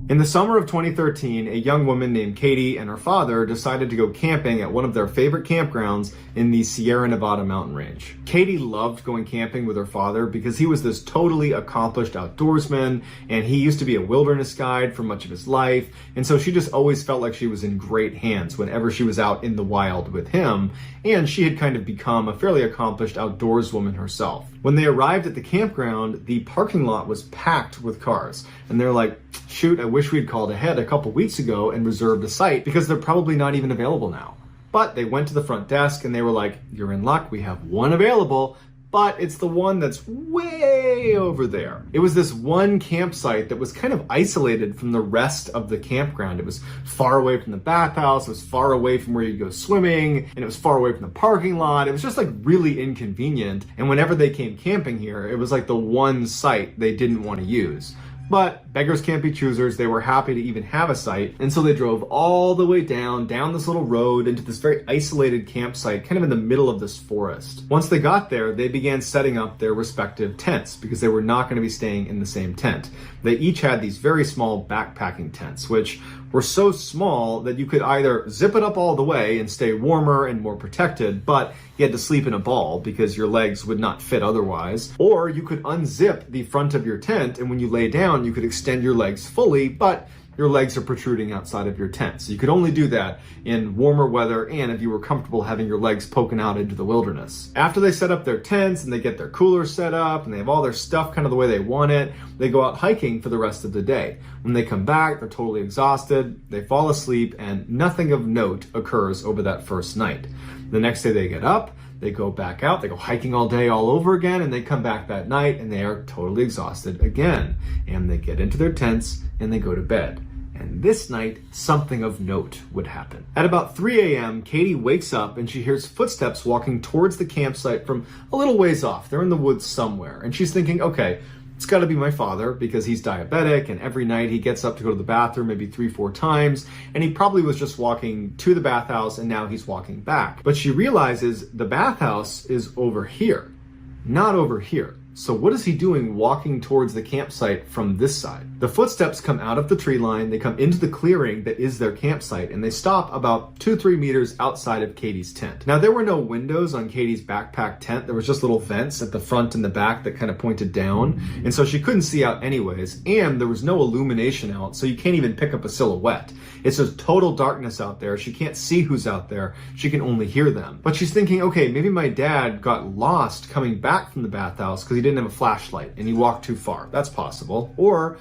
S1: In the summer of 2013, a young woman named Katie and her father decided to go camping at one of their favorite campgrounds in the Sierra Nevada mountain range. Katie loved going camping with her father because he was this totally accomplished outdoorsman, and he used to be a wilderness guide for much of his life, and so she just always felt like she was in great hands whenever she was out in the wild with him, and she had kind of become a fairly accomplished outdoorswoman herself. When they arrived at the campground, the parking lot was packed with cars, and they're like, shoot, I wish we'd called ahead a couple weeks ago and reserved a site because they're probably not even available now. But they went to the front desk and they were like, "You're in luck, we have one available, but it's the one that's way over there." It was this one campsite that was kind of isolated from the rest of the campground. It was far away from the bathhouse, it was far away from where you go swimming, and it was far away from the parking lot. It was just like really inconvenient. And whenever they came camping here, it was like the one site they didn't want to use. But beggars can't be choosers. They were happy to even have a site. And so they drove all the way down this little road into this very isolated campsite, kind of in the middle of this forest. Once they got there, they began setting up their respective tents because they were not going to be staying in the same tent. They each had these very small backpacking tents, which were so small that you could either zip it up all the way and stay warmer and more protected, but you had to sleep in a ball because your legs would not fit otherwise. Or you could unzip the front of your tent, and when you lay down, you could extend your legs fully, but your legs are protruding outside of your tent. So you could only do that in warmer weather and if you were comfortable having your legs poking out into the wilderness. After they set up their tents and they get their coolers set up and they have all their stuff kind of the way they want it, they go out hiking for the rest of the day. When they come back, they're totally exhausted, they fall asleep, and nothing of note occurs over that first night. The next day they get up, they go back out, they go hiking all day all over again, and they come back that night and they are totally exhausted again. And they get into their tents and they go to bed. And this night, something of note would happen. At about 3 a.m., Katie wakes up and she hears footsteps walking towards the campsite from a little ways off. They're in the woods somewhere. And she's thinking, okay, it's got to be my father because he's diabetic and every night he gets up to go to the bathroom maybe 3-4 times, and he probably was just walking to the bathhouse and now he's walking back. But she realizes the bathhouse is over here, not over here. So what is he doing walking towards the campsite from this side? The footsteps come out of the tree line, they come into the clearing that is their campsite, and they stop about 2-3 meters outside of Katie's tent. Now there were no windows on Katie's backpack tent, there was just little vents at the front and the back that kind of pointed down, and so she couldn't see out anyways, and there was no illumination out, so you can't even pick up a silhouette. It's just total darkness out there, she can't see who's out there, she can only hear them. But she's thinking, okay, maybe my dad got lost coming back from the bathhouse because he didn't have a flashlight and he walked too far. That's possible. Or,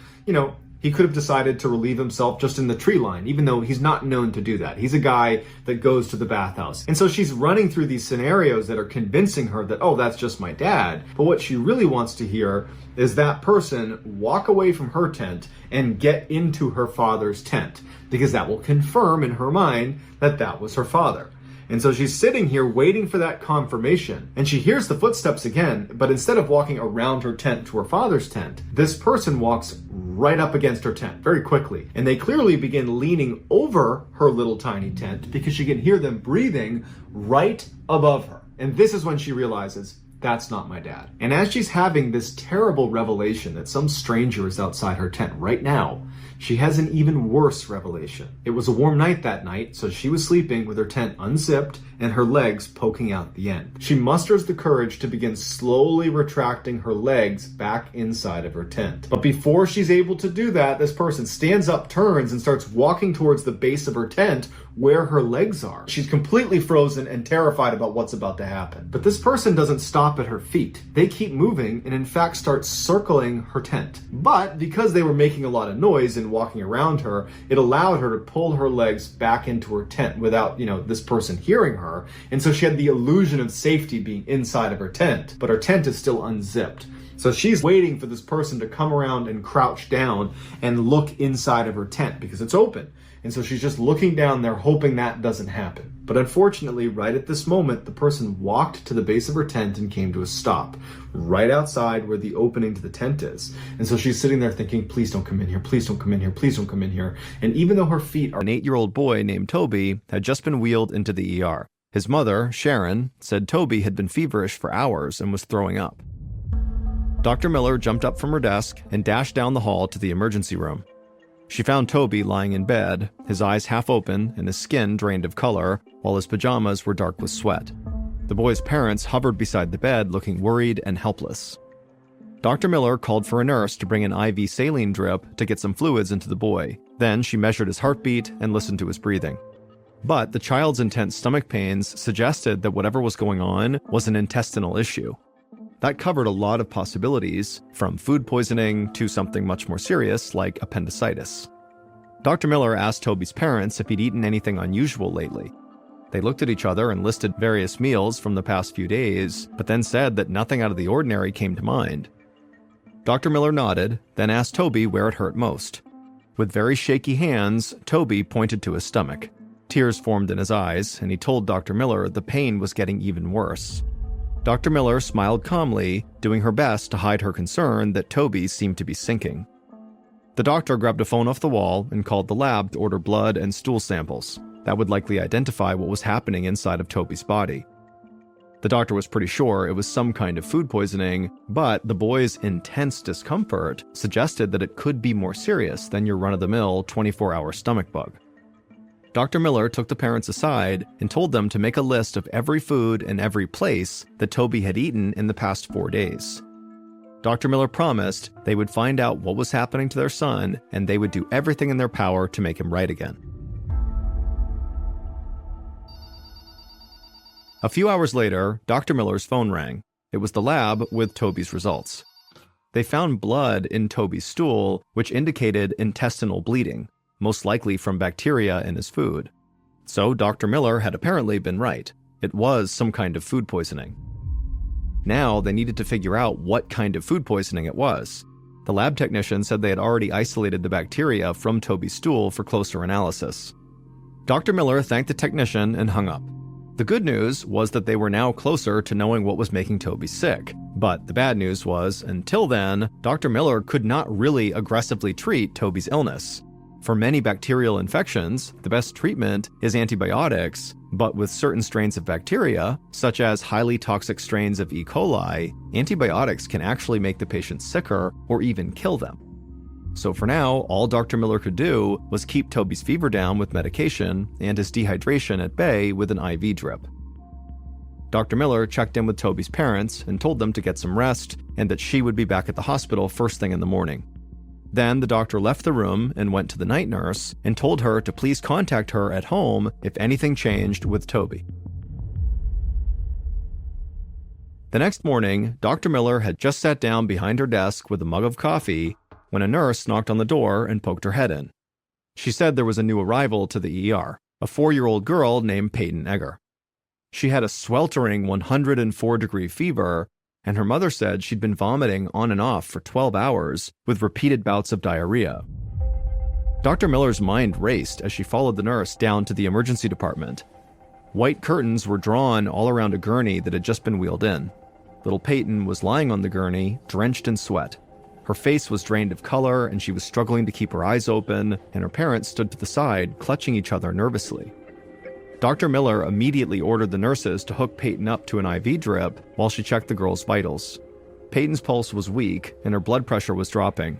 S1: he could have decided to relieve himself just in the tree line, even though he's not known to do that. He's a guy that goes to the bathhouse. And so she's running through these scenarios that are convincing her that, oh, that's just my dad. But what she really wants to hear is that person walk away from her tent and get into her father's tent, because that will confirm in her mind that that was her father. And so she's sitting here waiting for that confirmation, and she hears the footsteps again, but instead of walking around her tent to her father's tent, this person walks right up against her tent very quickly. And they clearly begin leaning over her little tiny tent because she can hear them breathing right above her. And this is when she realizes, that's not my dad. And as she's having this terrible revelation that some stranger is outside her tent right now, she has an even worse revelation. It was a warm night that night, so she was sleeping with her tent unzipped and her legs poking out the end. She musters the courage to begin slowly retracting her legs back inside of her tent. But before she's able to do that, this person stands up, turns, and starts walking towards the base of her tent where her legs are. She's completely frozen and terrified about what's about to happen. But this person doesn't stop at her feet. They keep moving and in fact start circling her tent. But because they were making a lot of noise and walking around her, it allowed her to pull her legs back into her tent without, this person hearing her. And so she had the illusion of safety being inside of her tent, but her tent is still unzipped. So she's waiting for this person to come around and crouch down and look inside of her tent because it's open. And so she's just looking down there hoping that doesn't happen. But unfortunately, right at this moment, the person walked to the base of her tent and came to a stop, right outside where the opening to the tent is. And so she's sitting there thinking, please don't come in here, please don't come in here, please don't come in here. And even though her feet are...
S2: An 8-year-old boy named Toby had just been wheeled into the ER. His mother, Sharon, said Toby had been feverish for hours and was throwing up. Dr. Miller jumped up from her desk and dashed down the hall to the emergency room. She found Toby lying in bed, his eyes half open and his skin drained of color, while his pajamas were dark with sweat. The boy's parents hovered beside the bed, looking worried and helpless. Dr. Miller called for a nurse to bring an IV saline drip to get some fluids into the boy. Then she measured his heartbeat and listened to his breathing. But the child's intense stomach pains suggested that whatever was going on was an intestinal issue. That covered a lot of possibilities, from food poisoning to something much more serious like appendicitis. Dr. Miller asked Toby's parents if he'd eaten anything unusual lately. They looked at each other and listed various meals from the past few days, but then said that nothing out of the ordinary came to mind. Dr. Miller nodded, then asked Toby where it hurt most. With very shaky hands, Toby pointed to his stomach. Tears formed in his eyes, and he told Dr. Miller the pain was getting even worse. Dr. Miller smiled calmly, doing her best to hide her concern that Toby seemed to be sinking. The doctor grabbed a phone off the wall and called the lab to order blood and stool samples. That would likely identify what was happening inside of Toby's body. The doctor was pretty sure it was some kind of food poisoning, but the boy's intense discomfort suggested that it could be more serious than your run-of-the-mill 24-hour stomach bug. Dr. Miller took the parents aside and told them to make a list of every food and every place that Toby had eaten in the past 4 days. Dr. Miller promised they would find out what was happening to their son, and they would do everything in their power to make him right again. A few hours later, Dr. Miller's phone rang. It was the lab with Toby's results. They found blood in Toby's stool, which indicated intestinal bleeding, most likely from bacteria in his food. So Dr. Miller had apparently been right. It was some kind of food poisoning. Now they needed to figure out what kind of food poisoning it was. The lab technician said they had already isolated the bacteria from Toby's stool for closer analysis. Dr. Miller thanked the technician and hung up. The good news was that they were now closer to knowing what was making Toby sick. But the bad news was, until then, Dr. Miller could not really aggressively treat Toby's illness. For many bacterial infections, the best treatment is antibiotics, but with certain strains of bacteria, such as highly toxic strains of E. coli, antibiotics can actually make the patient sicker or even kill them. So for now, all Dr. Miller could do was keep Toby's fever down with medication and his dehydration at bay with an IV drip. Dr. Miller checked in with Toby's parents and told them to get some rest and that she would be back at the hospital first thing in the morning. Then the doctor left the room and went to the night nurse and told her to please contact her at home if anything changed with Toby. The next morning, Dr. Miller had just sat down behind her desk with a mug of coffee when a nurse knocked on the door and poked her head in. She said there was a new arrival to the ER, a 4-year-old girl named Peyton Egger. She had a sweltering 104-degree fever, and her mother said she'd been vomiting on and off for 12 hours with repeated bouts of diarrhea. Dr. Miller's mind raced as she followed the nurse down to the emergency department. White curtains were drawn all around a gurney that had just been wheeled in. Little Peyton was lying on the gurney, drenched in sweat. Her face was drained of color, and she was struggling to keep her eyes open, and her parents stood to the side, clutching each other nervously. Dr. Miller immediately ordered the nurses to hook Peyton up to an IV drip while she checked the girl's vitals. Peyton's pulse was weak, and her blood pressure was dropping.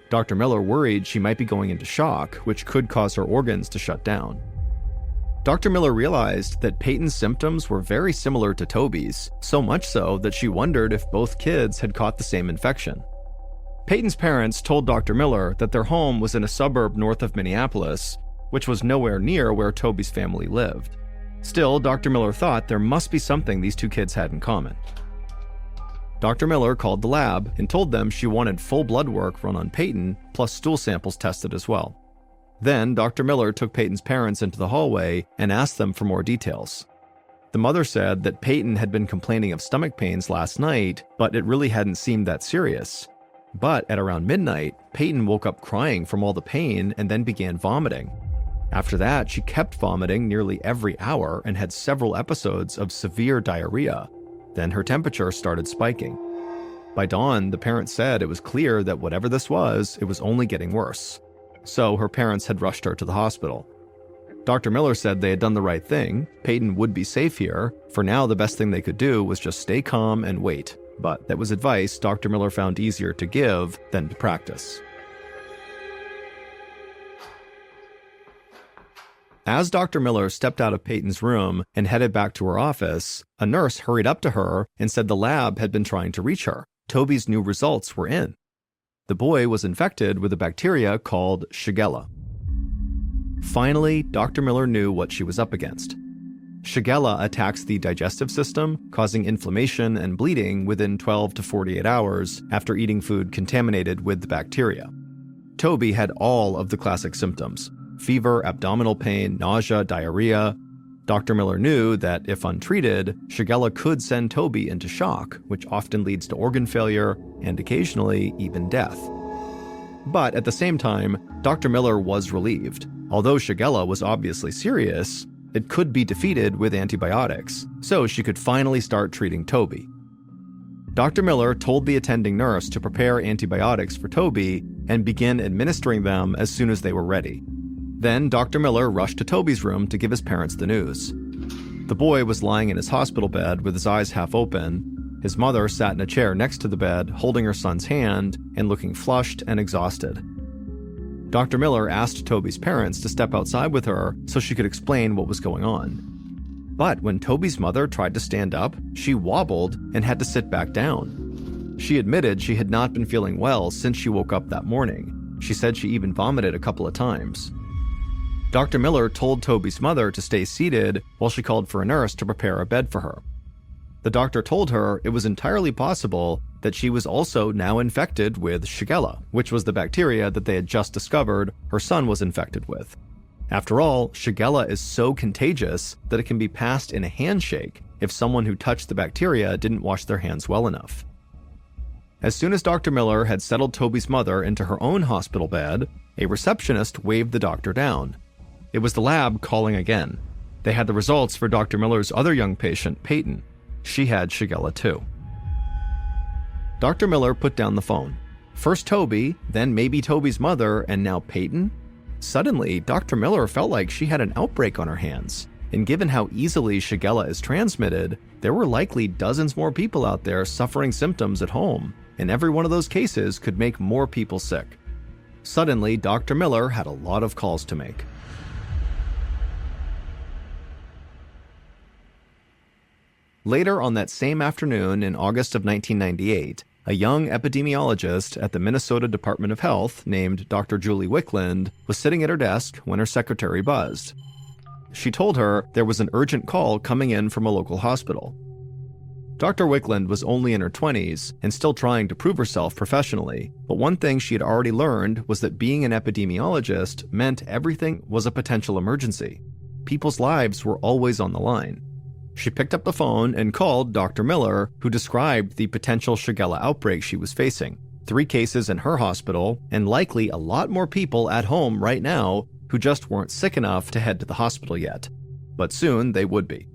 S2: Dr. Miller worried she might be going into shock, which could cause her organs to shut down. Dr. Miller realized that Peyton's symptoms were very similar to Toby's, so much so that she wondered if both kids had caught the same infection. Peyton's parents told Dr. Miller that their home was in a suburb north of Minneapolis, which was nowhere near where Toby's family lived. Still, Dr. Miller thought there must be something these two kids had in common. Dr. Miller called the lab and told them she wanted full blood work run on Peyton, plus stool samples tested as well. Then, Dr. Miller took Peyton's parents into the hallway and asked them for more details. The mother said that Peyton had been complaining of stomach pains last night, but it really hadn't seemed that serious. But at around midnight, Peyton woke up crying from all the pain and then began vomiting. After that, she kept vomiting nearly every hour and had several episodes of severe diarrhea. Then her temperature started spiking. By dawn, the parents said it was clear that whatever this was, it was only getting worse. So her parents had rushed her to the hospital. Dr. Miller said they had done the right thing. Peyton would be safe here. For now, the best thing they could do was just stay calm and wait. But that was advice Dr. Miller found easier to give than to practice. As Dr. Miller stepped out of Peyton's room and headed back to her office, a nurse hurried up to her and said the lab had been trying to reach her. Toby's new results were in. The boy was infected with a bacteria called Shigella. Finally, Dr. Miller knew what she was up against. Shigella attacks the digestive system, causing inflammation and bleeding within 12 to 48 hours after eating food contaminated with the bacteria. Toby had all of the classic symptoms: fever, abdominal pain, nausea, diarrhea. Dr. Miller knew that if untreated, Shigella could send Toby into shock, which often leads to organ failure and occasionally even death. But at the same time, Dr. Miller was relieved. Although Shigella was obviously serious, it could be defeated with antibiotics, so she could finally start treating Toby. Dr. Miller told the attending nurse to prepare antibiotics for Toby and begin administering them as soon as they were ready. Then Dr. Miller rushed to Toby's room to give his parents the news. The boy was lying in his hospital bed with his eyes half open. His mother sat in a chair next to the bed, holding her son's hand and looking flushed and exhausted. Dr. Miller asked Toby's parents to step outside with her so she could explain what was going on. But when Toby's mother tried to stand up, she wobbled and had to sit back down. She admitted she had not been feeling well since she woke up that morning. She said she even vomited a couple of times. Dr. Miller told Toby's mother to stay seated while she called for a nurse to prepare a bed for her. The doctor told her it was entirely possible that she was also now infected with Shigella, which was the bacteria that they had just discovered her son was infected with. After all, Shigella is so contagious that it can be passed in a handshake if someone who touched the bacteria didn't wash their hands well enough. As soon as Dr. Miller had settled Toby's mother into her own hospital bed, a receptionist waved the doctor down. It was the lab calling again. They had the results for Dr. Miller's other young patient, Peyton. She had Shigella too. Dr. Miller put down the phone. First Toby, then maybe Toby's mother, and now Peyton? Suddenly, Dr. Miller felt like she had an outbreak on her hands. And given how easily Shigella is transmitted, there were likely dozens more people out there suffering symptoms at home, and every one of those cases could make more people sick. Suddenly, Dr. Miller had a lot of calls to make. Later on that same afternoon in August of 1998, a young epidemiologist at the Minnesota Department of Health named Dr. Julie Wickland was sitting at her desk when her secretary buzzed. She told her there was an urgent call coming in from a local hospital. Dr. Wickland was only in her 20s and still trying to prove herself professionally, but one thing she had already learned was that being an epidemiologist meant everything was a potential emergency. People's lives were always on the line. She picked up the phone and called Dr. Miller, who described the potential Shigella outbreak she was facing, 3 cases in her hospital, and likely a lot more people at home right now who just weren't sick enough to head to the hospital yet. But soon they would be.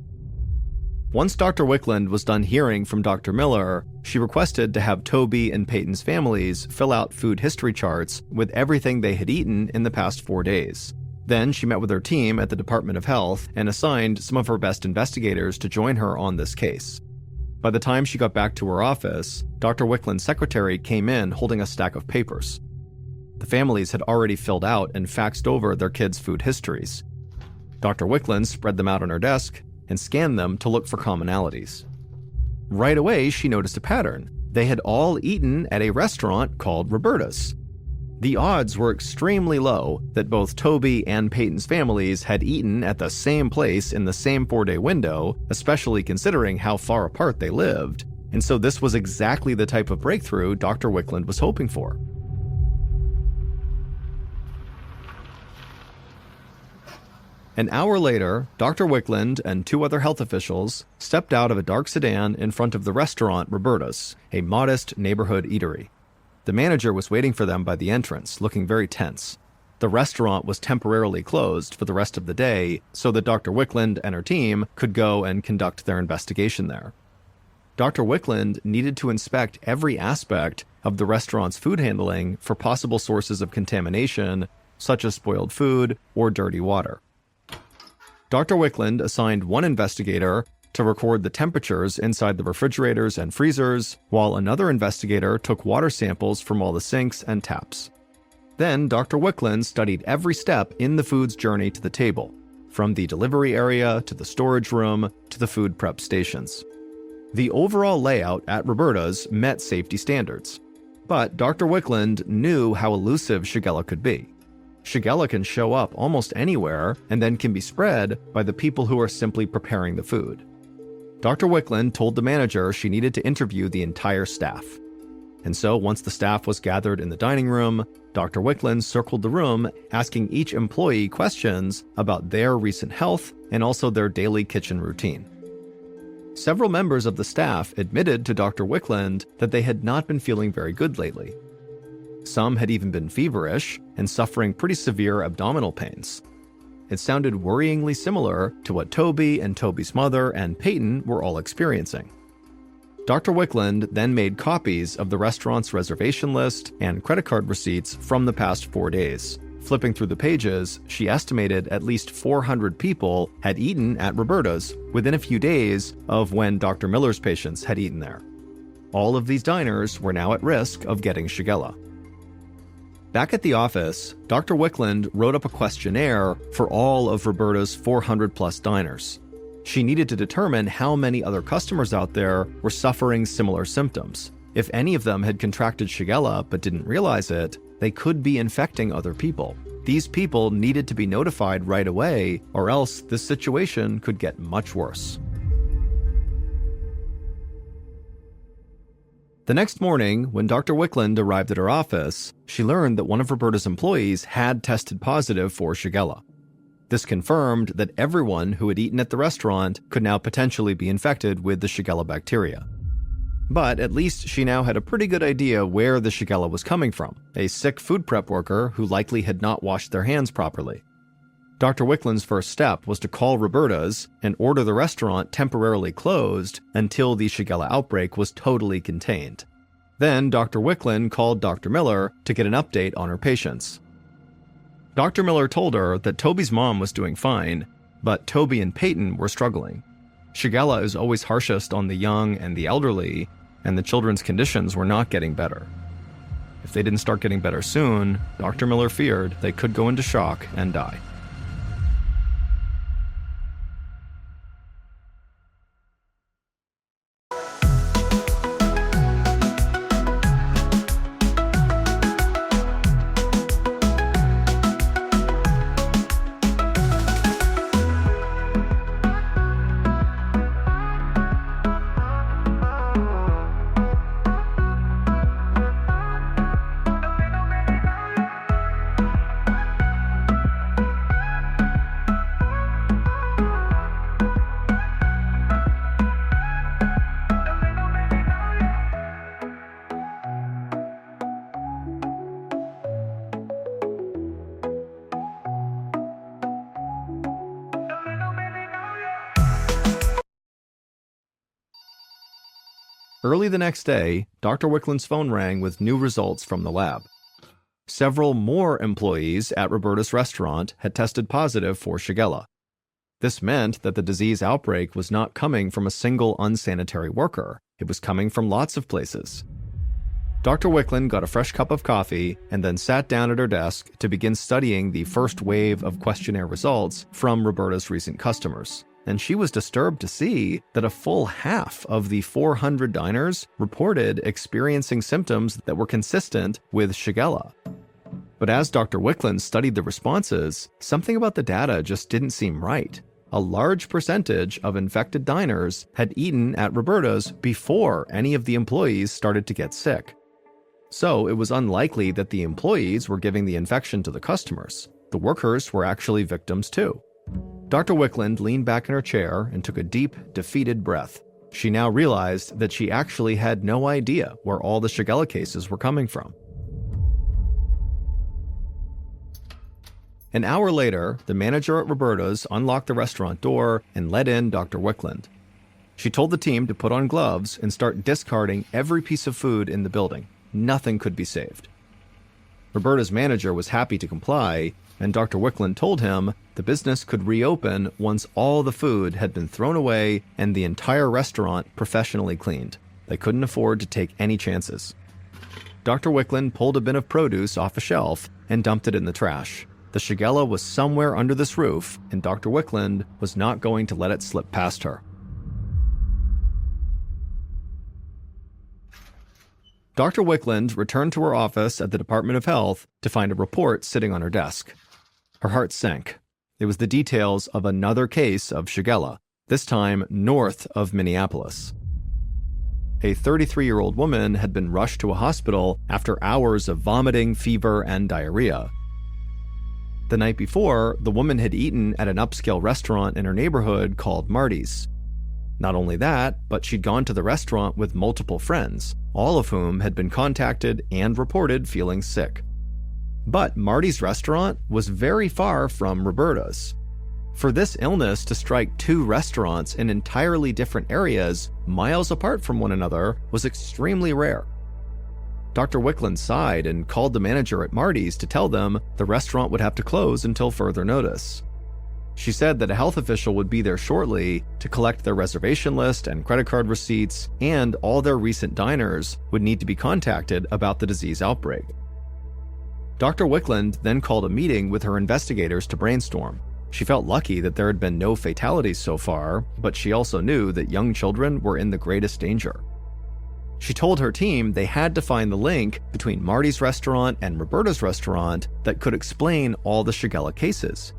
S2: Once Dr. Wickland was done hearing from Dr. Miller, she requested to have Toby and Peyton's families fill out food history charts with everything they had eaten in the past 4 days. Then she met with her team at the Department of Health and assigned some of her best investigators to join her on this case. By the time she got back to her office, Dr. Wickland's secretary came in holding a stack of papers. The families had already filled out and faxed over their kids' food histories. Dr. Wickland spread them out on her desk and scanned them to look for commonalities. Right away, she noticed a pattern. They had all eaten at a restaurant called Roberta's. The odds were extremely low that both Toby and Peyton's families had eaten at the same place in the same 4-day window, especially considering how far apart they lived, and so this was exactly the type of breakthrough Dr. Wickland was hoping for. An hour later, Dr. Wickland and 2 other health officials stepped out of a dark sedan in front of the restaurant Roberta's, a modest neighborhood eatery. The manager was waiting for them by the entrance, looking very tense. The restaurant was temporarily closed for the rest of the day so that Dr. Wickland and her team could go and conduct their investigation there. Dr. Wickland needed to inspect every aspect of the restaurant's food handling for possible sources of contamination, such as spoiled food or dirty water. Dr. Wickland assigned one investigator to record the temperatures inside the refrigerators and freezers, while another investigator took water samples from all the sinks and taps. Then Dr. Wickland studied every step in the food's journey to the table, from the delivery area to the storage room to the food prep stations. The overall layout at Roberta's met safety standards, but Dr. Wickland knew how elusive Shigella could be. Shigella can show up almost anywhere and then can be spread by the people who are simply preparing the food. Dr. Wickland told the manager she needed to interview the entire staff.
S1: And so once the staff was gathered in the dining room, Dr. Wickland circled the room, asking each employee questions about their recent health and also their daily kitchen routine. Several members of the staff admitted to Dr. Wickland that they had not been feeling very good lately. Some had even been feverish and suffering pretty severe abdominal pains. It sounded worryingly similar to what Toby and Toby's mother and Peyton were all experiencing. Dr. Wickland then made copies of the restaurant's reservation list and credit card receipts from the past 4 days. Flipping through the pages, she estimated at least 400 people had eaten at Roberta's within a few days of when Dr. Miller's patients had eaten there. All of these diners were now at risk of getting Shigella. Back at the office, Dr. Wickland wrote up a questionnaire for all of Roberta's 400-plus diners. She needed to determine how many other customers out there were suffering similar symptoms. If any of them had contracted Shigella but didn't realize it, they could be infecting other people. These people needed to be notified right away, or else this situation could get much worse. The next morning, when Dr. Wickland arrived at her office, she learned that one of Roberta's employees had tested positive for Shigella. This confirmed that everyone who had eaten at the restaurant could now potentially be infected with the Shigella bacteria. But at least she now had a pretty good idea where the Shigella was coming from, a sick food prep worker who likely had not washed their hands properly. Dr. Wickland's first step was to call Roberta's and order the restaurant temporarily closed until the Shigella outbreak was totally contained. Then Dr. Wickland called Dr. Miller to get an update on her patients. Dr. Miller told her that Toby's mom was doing fine, but Toby and Peyton were struggling. Shigella is always harshest on the young and the elderly, and the children's conditions were not getting better. If they didn't start getting better soon, Dr. Miller feared they could go into shock and die. Early the next day, Dr. Wickland's phone rang with new results from the lab. Several more employees at Roberta's restaurant had tested positive for Shigella. This meant that the disease outbreak was not coming from a single unsanitary worker. It was coming from lots of places. Dr. Wickland got a fresh cup of coffee and then sat down at her desk to begin studying the first wave of questionnaire results from Roberta's recent customers. And she was disturbed to see that a full half of the 400 diners reported experiencing symptoms that were consistent with Shigella. But as Dr. Wickland studied the responses, something about the data just didn't seem right. A large percentage of infected diners had eaten at Roberta's before any of the employees started to get sick. So it was unlikely that the employees were giving the infection to the customers. The workers were actually victims too. Dr. Wickland leaned back in her chair and took a deep, defeated breath. She now realized that she actually had no idea where all the Shigella cases were coming from. An hour later, the manager at Roberta's unlocked the restaurant door and let in Dr. Wickland. She told the team to put on gloves and start discarding every piece of food in the building. Nothing could be saved. Roberta's manager was happy to comply, and Dr. Wickland told him the business could reopen once all the food had been thrown away and the entire restaurant professionally cleaned. They couldn't afford to take any chances. Dr. Wickland pulled a bin of produce off a shelf and dumped it in the trash. The Shigella was somewhere under this roof, and Dr. Wickland was not going to let it slip past her. Dr. Wickland returned to her office at the Department of Health to find a report sitting on her desk. Her heart sank. It was the details of another case of Shigella, this time north of Minneapolis.
S2: a 33-year-old woman had been rushed to a hospital after hours of vomiting, fever, and diarrhea. The night before, the woman had eaten at an upscale restaurant in her neighborhood called Marty's. Not only that, but she'd gone to the restaurant with multiple friends, all of whom had been contacted and reported feeling sick. But Marty's restaurant was very far from Roberta's. For this illness to strike two restaurants in entirely different areas, miles apart from one another, was extremely rare. Dr. Wickland sighed and called the manager at Marty's to tell them the restaurant would have to close until further notice. She said that a health official would be there shortly to collect their reservation list and credit card receipts, and all their recent diners would need to be contacted about the disease outbreak. Dr. Wickland then called a meeting with her investigators to brainstorm. She felt lucky that there had been no fatalities so far, but she also knew that young children were in the greatest danger. She told her team they had to find the link between Marty's restaurant and Roberta's restaurant that could explain all the Shigella cases.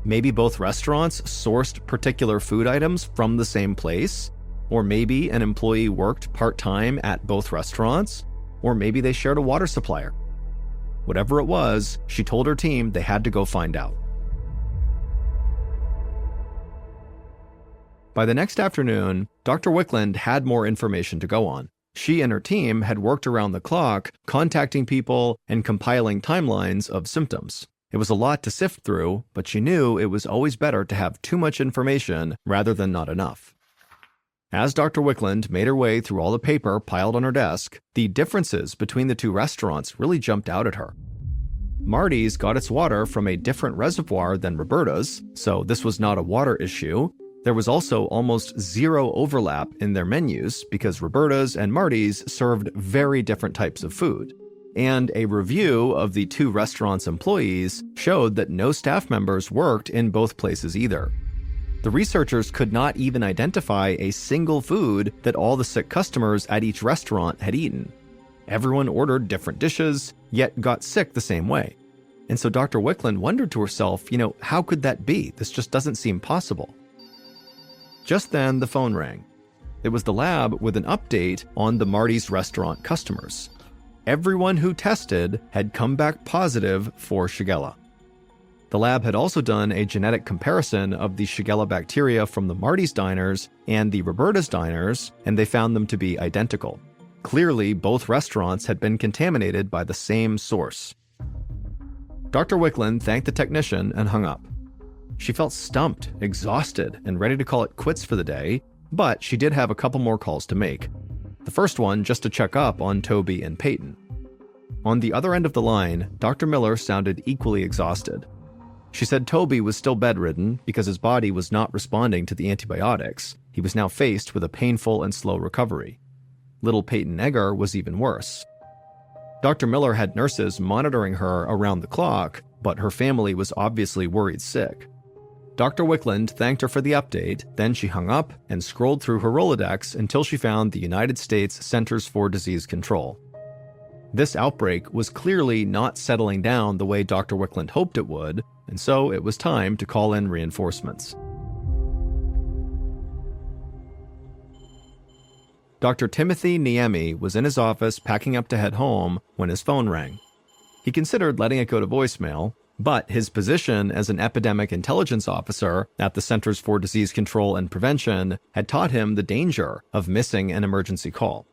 S2: Maybe both restaurants sourced particular food items from the same place, or maybe an employee worked part-time at both restaurants, or maybe they shared a water supplier. Whatever it was, she told her team they had to go find out. By the next afternoon, Dr. Wickland had more information to go on. She and her team had worked around the clock, contacting people and compiling timelines of symptoms. It was a lot to sift through, but she knew it was always better to have too much information rather than not enough. As Dr. Wickland made her way through all the paper piled on her desk, the differences between the two restaurants really jumped out at her. Marty's got its water from a different reservoir than Roberta's, so this was not a water issue. There was also almost zero overlap in their menus because Roberta's and Marty's served very different types of food. And a review of the two restaurants' employees showed that no staff members worked in both places either. The researchers could not even identify a single food that all the sick customers at each restaurant had eaten. Everyone ordered different dishes, yet got sick the same way. And so Dr. Wickland wondered to herself, how could that be? This just doesn't seem possible. Just then, the phone rang. It was the lab with an update on the Marty's restaurant customers. Everyone who tested had come back positive for Shigella. The lab had also done a genetic comparison of the Shigella bacteria from the Marty's diners and the Roberta's diners, and they found them to be identical. Clearly, both restaurants had been contaminated by the same source. Dr. Wickland thanked the technician and hung up. She felt stumped, exhausted, and ready to call it quits for the day, but she did have a couple more calls to make. The first one just to check up on Toby and Peyton. On the other end of the line, Dr. Miller sounded equally exhausted. She said Toby was still bedridden because his body was not responding to the antibiotics. He was now faced with a painful and slow recovery. Little Peyton Egger was even worse. Dr. Miller had nurses monitoring her around the clock, but her family was obviously worried sick. Dr. Wickland thanked her for the update, then she hung up and scrolled through her Rolodex until she found the United States Centers for Disease Control. This outbreak was clearly not settling down the way Dr. Wickland hoped it would, and so it was time to call in reinforcements. Dr. Timothy Niemi was in his office packing up to head home when his phone rang. He considered letting it go to voicemail, but his position as an epidemic intelligence officer at the Centers for Disease Control and Prevention had taught him the danger of missing an emergency call.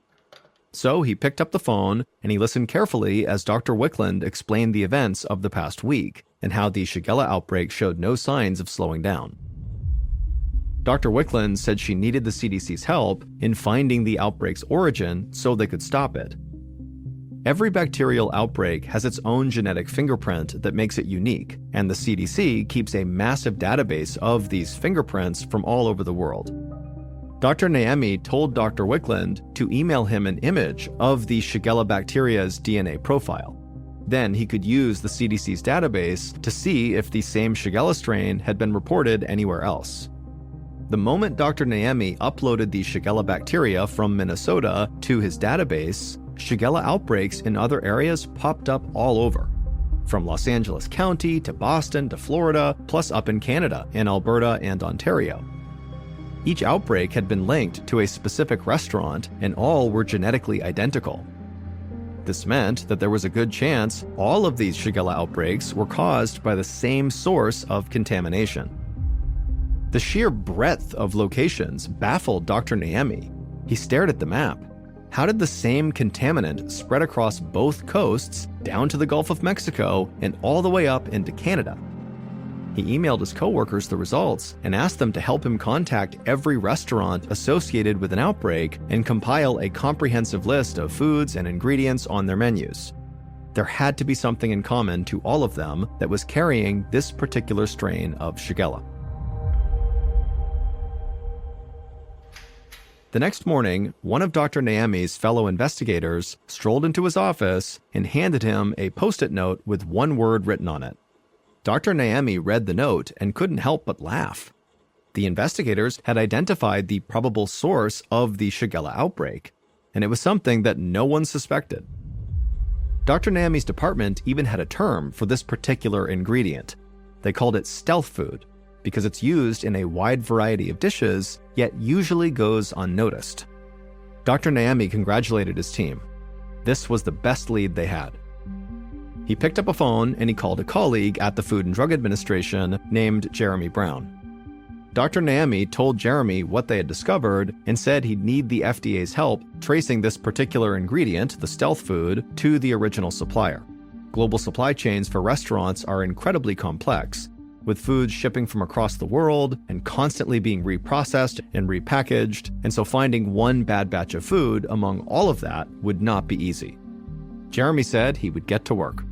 S2: So he picked up the phone and he listened carefully as Dr. Wickland explained the events of the past week and how the Shigella outbreak showed no signs of slowing down. Dr. Wickland said she needed the CDC's help in finding the outbreak's origin so they could stop it. Every bacterial outbreak has its own genetic fingerprint that makes it unique, and the CDC keeps a massive database of these fingerprints from all over the world. Dr. Niemi told Dr. Wickland to email him an image of the Shigella bacteria's DNA profile. Then he could use the CDC's database to see if the same Shigella strain had been reported anywhere else. The moment Dr. Niemi uploaded the Shigella bacteria from Minnesota to his database, Shigella outbreaks in other areas popped up all over, from Los Angeles County to Boston to Florida, plus up in Canada, in Alberta and Ontario. Each outbreak had been linked to a specific restaurant, and all were genetically identical. This meant that there was a good chance all of these Shigella outbreaks were caused by the same source of contamination. The sheer breadth of locations baffled Dr. Naemi. He stared at the map. How did the same contaminant spread across both coasts, down to the Gulf of Mexico, and all the way up into Canada? He emailed his coworkers the results and asked them to help him contact every restaurant associated with an outbreak and compile a comprehensive list of foods and ingredients on their menus. There had to be something in common to all of them that was carrying this particular strain of Shigella. The next morning, one of Dr. Naemi's fellow investigators strolled into his office and handed him a Post-it note with one word written on it. Dr. Naemi read the note and couldn't help but laugh. The investigators had identified the probable source of the Shigella outbreak, and it was something that no one suspected. Dr. Naemi's department even had a term for this particular ingredient. They called it stealth food, because it's used in a wide variety of dishes, yet usually goes unnoticed. Dr. Naemi congratulated his team. This was the best lead they had. He picked up a phone and he called a colleague at the Food and Drug Administration named Jeremy Brown. Dr. Naemi told Jeremy what they had discovered and said he'd need the FDA's help tracing this particular ingredient, the stealth food, to the original supplier. Global supply chains for restaurants are incredibly complex, with foods shipping from across the world and constantly being reprocessed and repackaged, and so finding one bad batch of food among all of that would not be easy. Jeremy said he would get to work.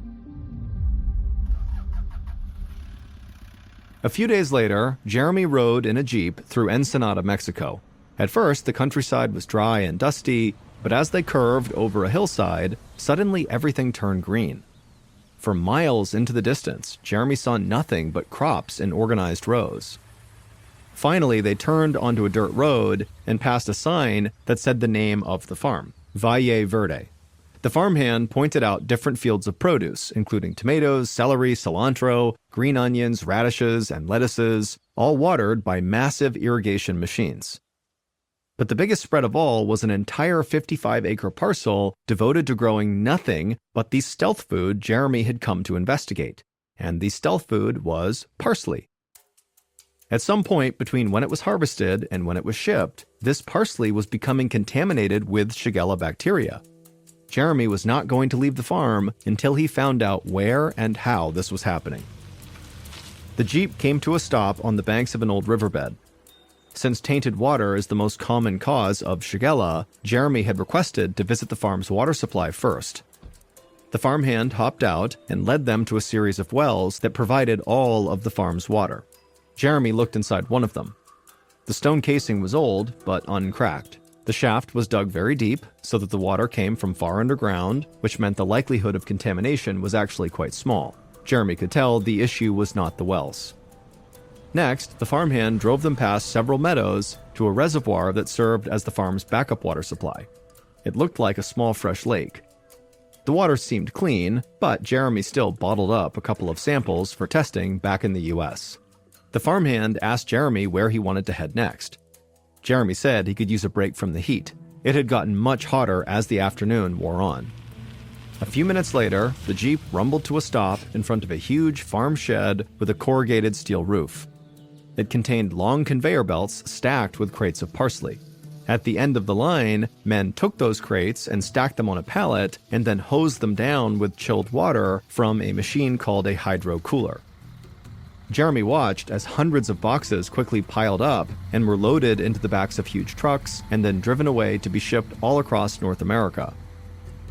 S2: A few days later, Jeremy rode in a Jeep through Ensenada, Mexico. At first, the countryside was dry and dusty, but as they curved over a hillside, suddenly everything turned green. For miles into the distance, Jeremy saw nothing but crops in organized rows. Finally, they turned onto a dirt road and passed a sign that said the name of the farm, Valle Verde. The farmhand pointed out different fields of produce, including tomatoes, celery, cilantro, green onions, radishes, and lettuces, all watered by massive irrigation machines. But the biggest spread of all was an entire 55-acre parcel devoted to growing nothing but the stealth food Jeremy had come to investigate. And the stealth food was parsley. At some point between when it was harvested and when it was shipped, this parsley was becoming contaminated with Shigella bacteria. Jeremy was not going to leave the farm until he found out where and how this was happening. The Jeep came to a stop on the banks of an old riverbed. Since tainted water is the most common cause of Shigella, Jeremy had requested to visit the farm's water supply first. The farmhand hopped out and led them to a series of wells that provided all of the farm's water. Jeremy looked inside one of them. The stone casing was old, but uncracked. The shaft was dug very deep, so that the water came from far underground, which meant the likelihood of contamination was actually quite small. Jeremy could tell the issue was not the wells. Next, the farmhand drove them past several meadows to a reservoir that served as the farm's backup water supply. It looked like a small fresh lake. The water seemed clean, but Jeremy still bottled up a couple of samples for testing back in the US. The farmhand asked Jeremy where he wanted to head next. Jeremy said he could use a break from the heat. It had gotten much hotter as the afternoon wore on. A few minutes later, the Jeep rumbled to a stop in front of a huge farm shed with a corrugated steel roof. It contained long conveyor belts stacked with crates of parsley. At the end of the line, men took those crates and stacked them on a pallet and then hosed them down with chilled water from a machine called a hydro cooler. Jeremy watched as hundreds of boxes quickly piled up and were loaded into the backs of huge trucks and then driven away to be shipped all across North America.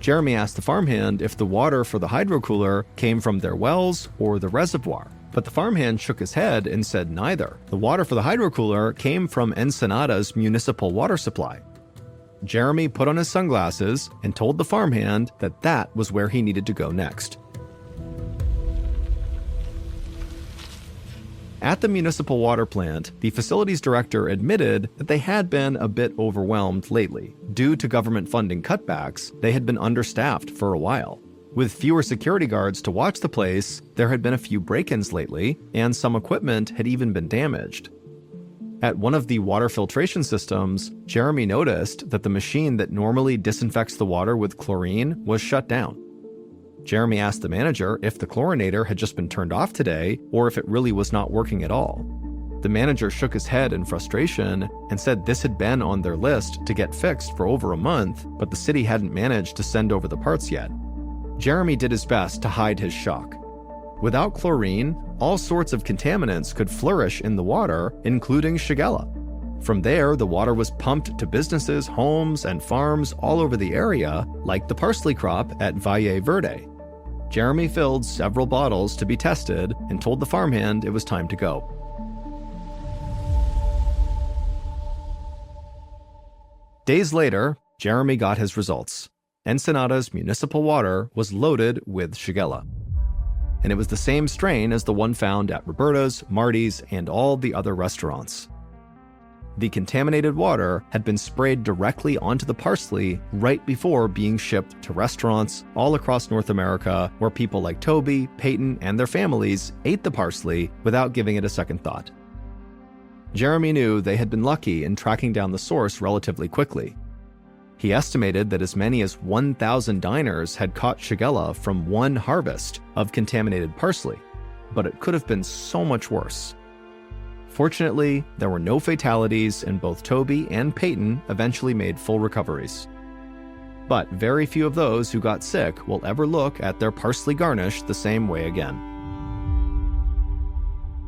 S2: Jeremy asked the farmhand if the water for the hydro cooler came from their wells or the reservoir, but the farmhand shook his head and said neither. The water for the hydro cooler came from Ensenada's municipal water supply. Jeremy put on his sunglasses and told the farmhand that that was where he needed to go next. At the municipal water plant, the facility's director admitted that they had been a bit overwhelmed lately. Due to government funding cutbacks, they had been understaffed for a while. With fewer security guards to watch the place, there had been a few break-ins lately, and some equipment had even been damaged. At one of the water filtration systems, Jeremy noticed that the machine that normally disinfects the water with chlorine was shut down. Jeremy asked the manager if the chlorinator had just been turned off today or if it really was not working at all. The manager shook his head in frustration and said this had been on their list to get fixed for over a month, but the city hadn't managed to send over the parts yet. Jeremy did his best to hide his shock. Without chlorine, all sorts of contaminants could flourish in the water, including Shigella. From there, the water was pumped to businesses, homes, and farms all over the area, like the parsley crop at Valle Verde. Jeremy filled several bottles to be tested and told the farmhand it was time to go. Days later, Jeremy got his results. Ensenada's municipal water was loaded with Shigella. And it was the same strain as the one found at Roberta's, Marty's, and all the other restaurants. The contaminated water had been sprayed directly onto the parsley right before being shipped to restaurants all across North America, where people like Toby, Peyton, and their families ate the parsley without giving it a second thought. Jeremy knew they had been lucky in tracking down the source relatively quickly. He estimated that as many as 1,000 diners had caught Shigella from one harvest of contaminated parsley, but it could have been so much worse. Fortunately, there were no fatalities, and both Toby and Peyton eventually made full recoveries. But very few of those who got sick will ever look at their parsley garnish the same way again.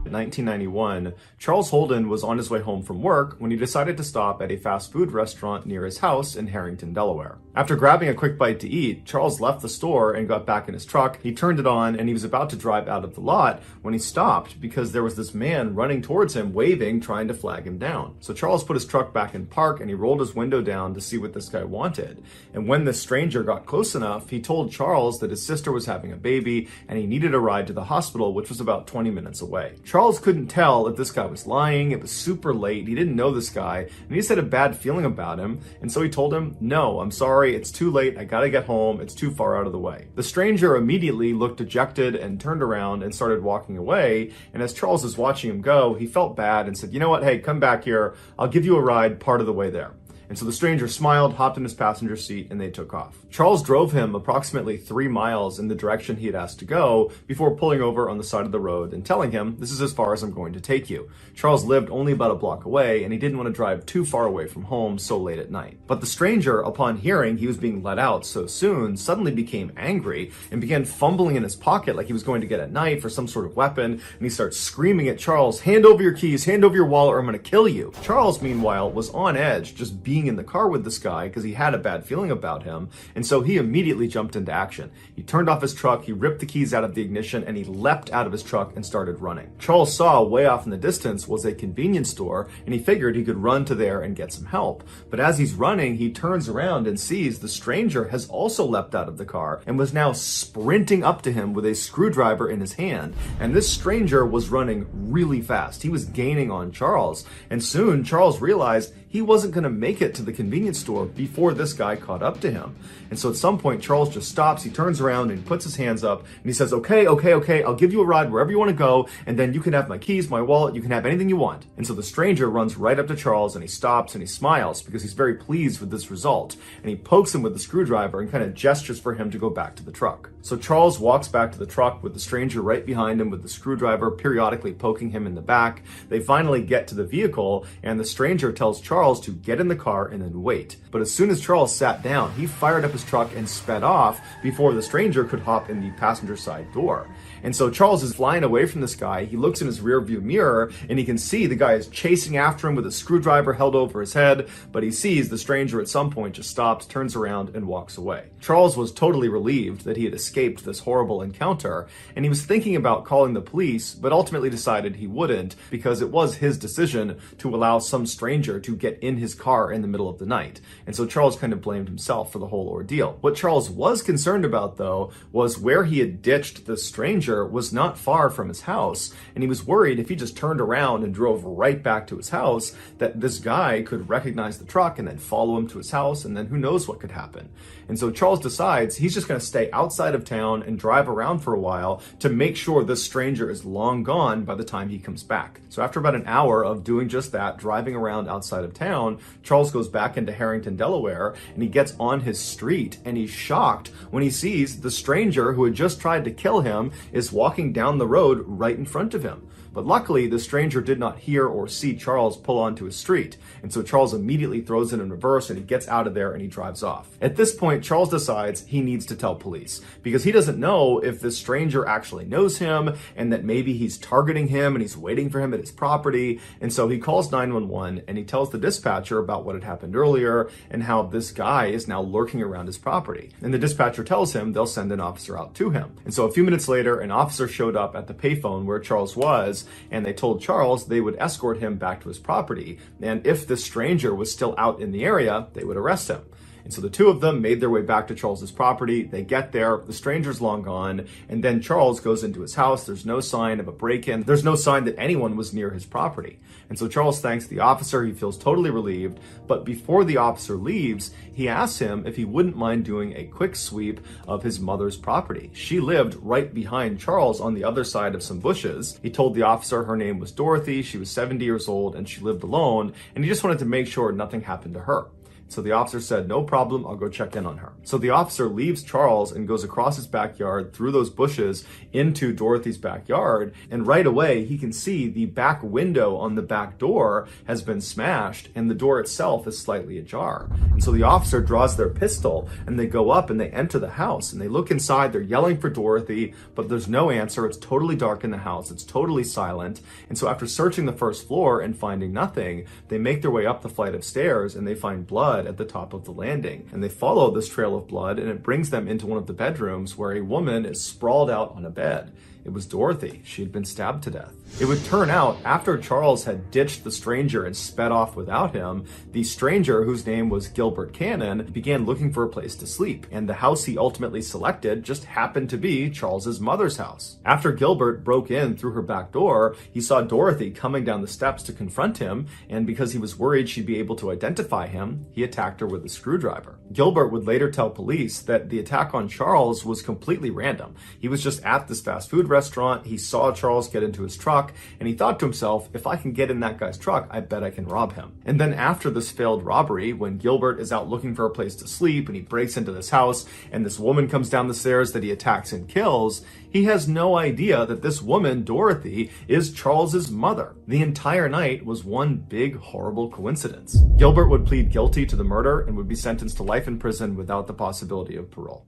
S1: In 1991, Charles Holden was on his way home from work when he decided to stop at a fast food restaurant near his house in Harrington, Delaware. After grabbing a quick bite to eat, Charles left the store and got back in his truck. He turned it on and he was about to drive out of the lot when he stopped because there was this man running towards him, waving, trying to flag him down. So Charles put his truck back in park and he rolled his window down to see what this guy wanted. And when this stranger got close enough, he told Charles that his sister was having a baby and he needed a ride to the hospital, which was about 20 minutes away. Charles couldn't tell if this guy was lying. It was super late. He didn't know this guy, and he just had a bad feeling about him. And so he told him, "No, I'm sorry. It's too late. I gotta get home. It's too far out of the way." The stranger immediately looked dejected and turned around and started walking away. And as Charles was watching him go, he felt bad and said, "You know what? Hey, come back here. I'll give you a ride part of the way there." And so the stranger smiled, hopped in his passenger seat, and they took off. Charles drove him approximately 3 miles in the direction he had asked to go before pulling over on the side of the road and telling him, "This is as far as I'm going to take you." Charles lived only about a block away, and he didn't want to drive too far away from home so late at night. But the stranger, upon hearing he was being let out so soon, suddenly became angry and began fumbling in his pocket like he was going to get a knife or some sort of weapon, and he starts screaming at Charles, "Hand over your keys, hand over your wallet, or I'm going to kill you." Charles, meanwhile, was on edge, just being in the car with this guy because he had a bad feeling about him, and so he immediately jumped into action. He turned off his truck, he ripped the keys out of the ignition, and he leapt out of his truck and started running. Charles saw way off in the distance was a convenience store, and he figured he could run to there and get some help. But as he's running, he turns around and sees the stranger has also leapt out of the car and was now sprinting up to him with a screwdriver in his hand. And this stranger was running really fast. He was gaining on Charles, and soon Charles realized he wasn't going to make it to the convenience store before this guy caught up to him. And so at some point, Charles just stops, he turns around and he puts his hands up and he says, okay, I'll give you a ride wherever you want to go, and then you can have my keys, my wallet, you can have anything you want. And so the stranger runs right up to Charles and he stops and he smiles because he's very pleased with this result. And he pokes him with the screwdriver and kind of gestures for him to go back to the truck. So Charles walks back to the truck with the stranger right behind him with the screwdriver periodically poking him in the back. They finally get to the vehicle and the stranger tells Charles to get in the car and then wait. But as soon as Charles sat down, he fired up his truck and sped off before the stranger could hop in the passenger side door. And so Charles is flying away from this guy. He looks in his rear view mirror and he can see the guy is chasing after him with a screwdriver held over his head, but he sees the stranger at some point just stops, turns around and walks away. Charles was totally relieved that he had escaped this horrible encounter, and he was thinking about calling the police, but ultimately decided he wouldn't because it was his decision to allow some stranger to get in his car in the middle of the night. And so Charles kind of blamed himself for the whole ordeal. What Charles was concerned about, though, was where he had ditched the stranger stranger was not far from his house, and he was worried if he just turned around and drove right back to his house, that this guy could recognize the truck and then follow him to his house, and then who knows what could happen. And so Charles decides he's just going to stay outside of town and drive around for a while to make sure this stranger is long gone by the time he comes back. So after about an hour of doing just that, driving around outside of town, Charles goes back into Harrington, Delaware, and he gets on his street, and he's shocked when he sees the stranger who had just tried to kill him is walking down the road right in front of him. But luckily, the stranger did not hear or see Charles pull onto his street, and so Charles immediately throws it in reverse and he gets out of there and he drives off. At this point, Charles decides he needs to tell police, because he doesn't know if this stranger actually knows him and that maybe he's targeting him and he's waiting for him at his property. And so he calls 911 and he tells the dispatcher about what had happened earlier and how this guy is now lurking around his property. And the dispatcher tells him they'll send an officer out to him. And so a few minutes later, an officer showed up at the payphone where Charles was, and they told Charles they would escort him back to his property, and if the stranger was still out in the area, they would arrest him. And so the two of them made their way back to Charles's property. They get there, the stranger's long gone, and then Charles goes into his house. There's no sign of a break-in. There's no sign that anyone was near his property. And so Charles thanks the officer. He feels totally relieved. But before the officer leaves, he asks him if he wouldn't mind doing a quick sweep of his mother's property. She lived right behind Charles on the other side of some bushes. He told the officer her name was Dorothy. She was 70 years old and she lived alone. And he just wanted to make sure nothing happened to her. So the officer said, no problem, I'll go check in on her. So the officer leaves Charles and goes across his backyard through those bushes into Dorothy's backyard. And right away, he can see the back window on the back door has been smashed and the door itself is slightly ajar. And so the officer draws their pistol and they go up and they enter the house and they look inside. They're yelling for Dorothy, but there's no answer. It's totally dark in the house. It's totally silent. And so after searching the first floor and finding nothing, they make their way up the flight of stairs and they find blood at the top of the landing. And they follow this trail of blood and it brings them into one of the bedrooms where a woman is sprawled out on a bed. It was Dorothy. She had been stabbed to death. It would turn out, after Charles had ditched the stranger and sped off without him, the stranger, whose name was Gilbert Cannon, began looking for a place to sleep, and the house he ultimately selected just happened to be Charles's mother's house. After Gilbert broke in through her back door, he saw Dorothy coming down the steps to confront him, and because he was worried she'd be able to identify him, he attacked her with a screwdriver. Gilbert would later tell police that the attack on Charles was completely random. He was just at this fast food restaurant, he saw Charles get into his truck, and he thought to himself, if I can get in that guy's truck, I bet I can rob him. And then after this failed robbery, when Gilbert is out looking for a place to sleep and he breaks into this house and this woman comes down the stairs that he attacks and kills, he has no idea that this woman, Dorothy, is Charles's mother. The entire night was one big, horrible coincidence. Gilbert would plead guilty to the murder and would be sentenced to life in prison without the possibility of parole.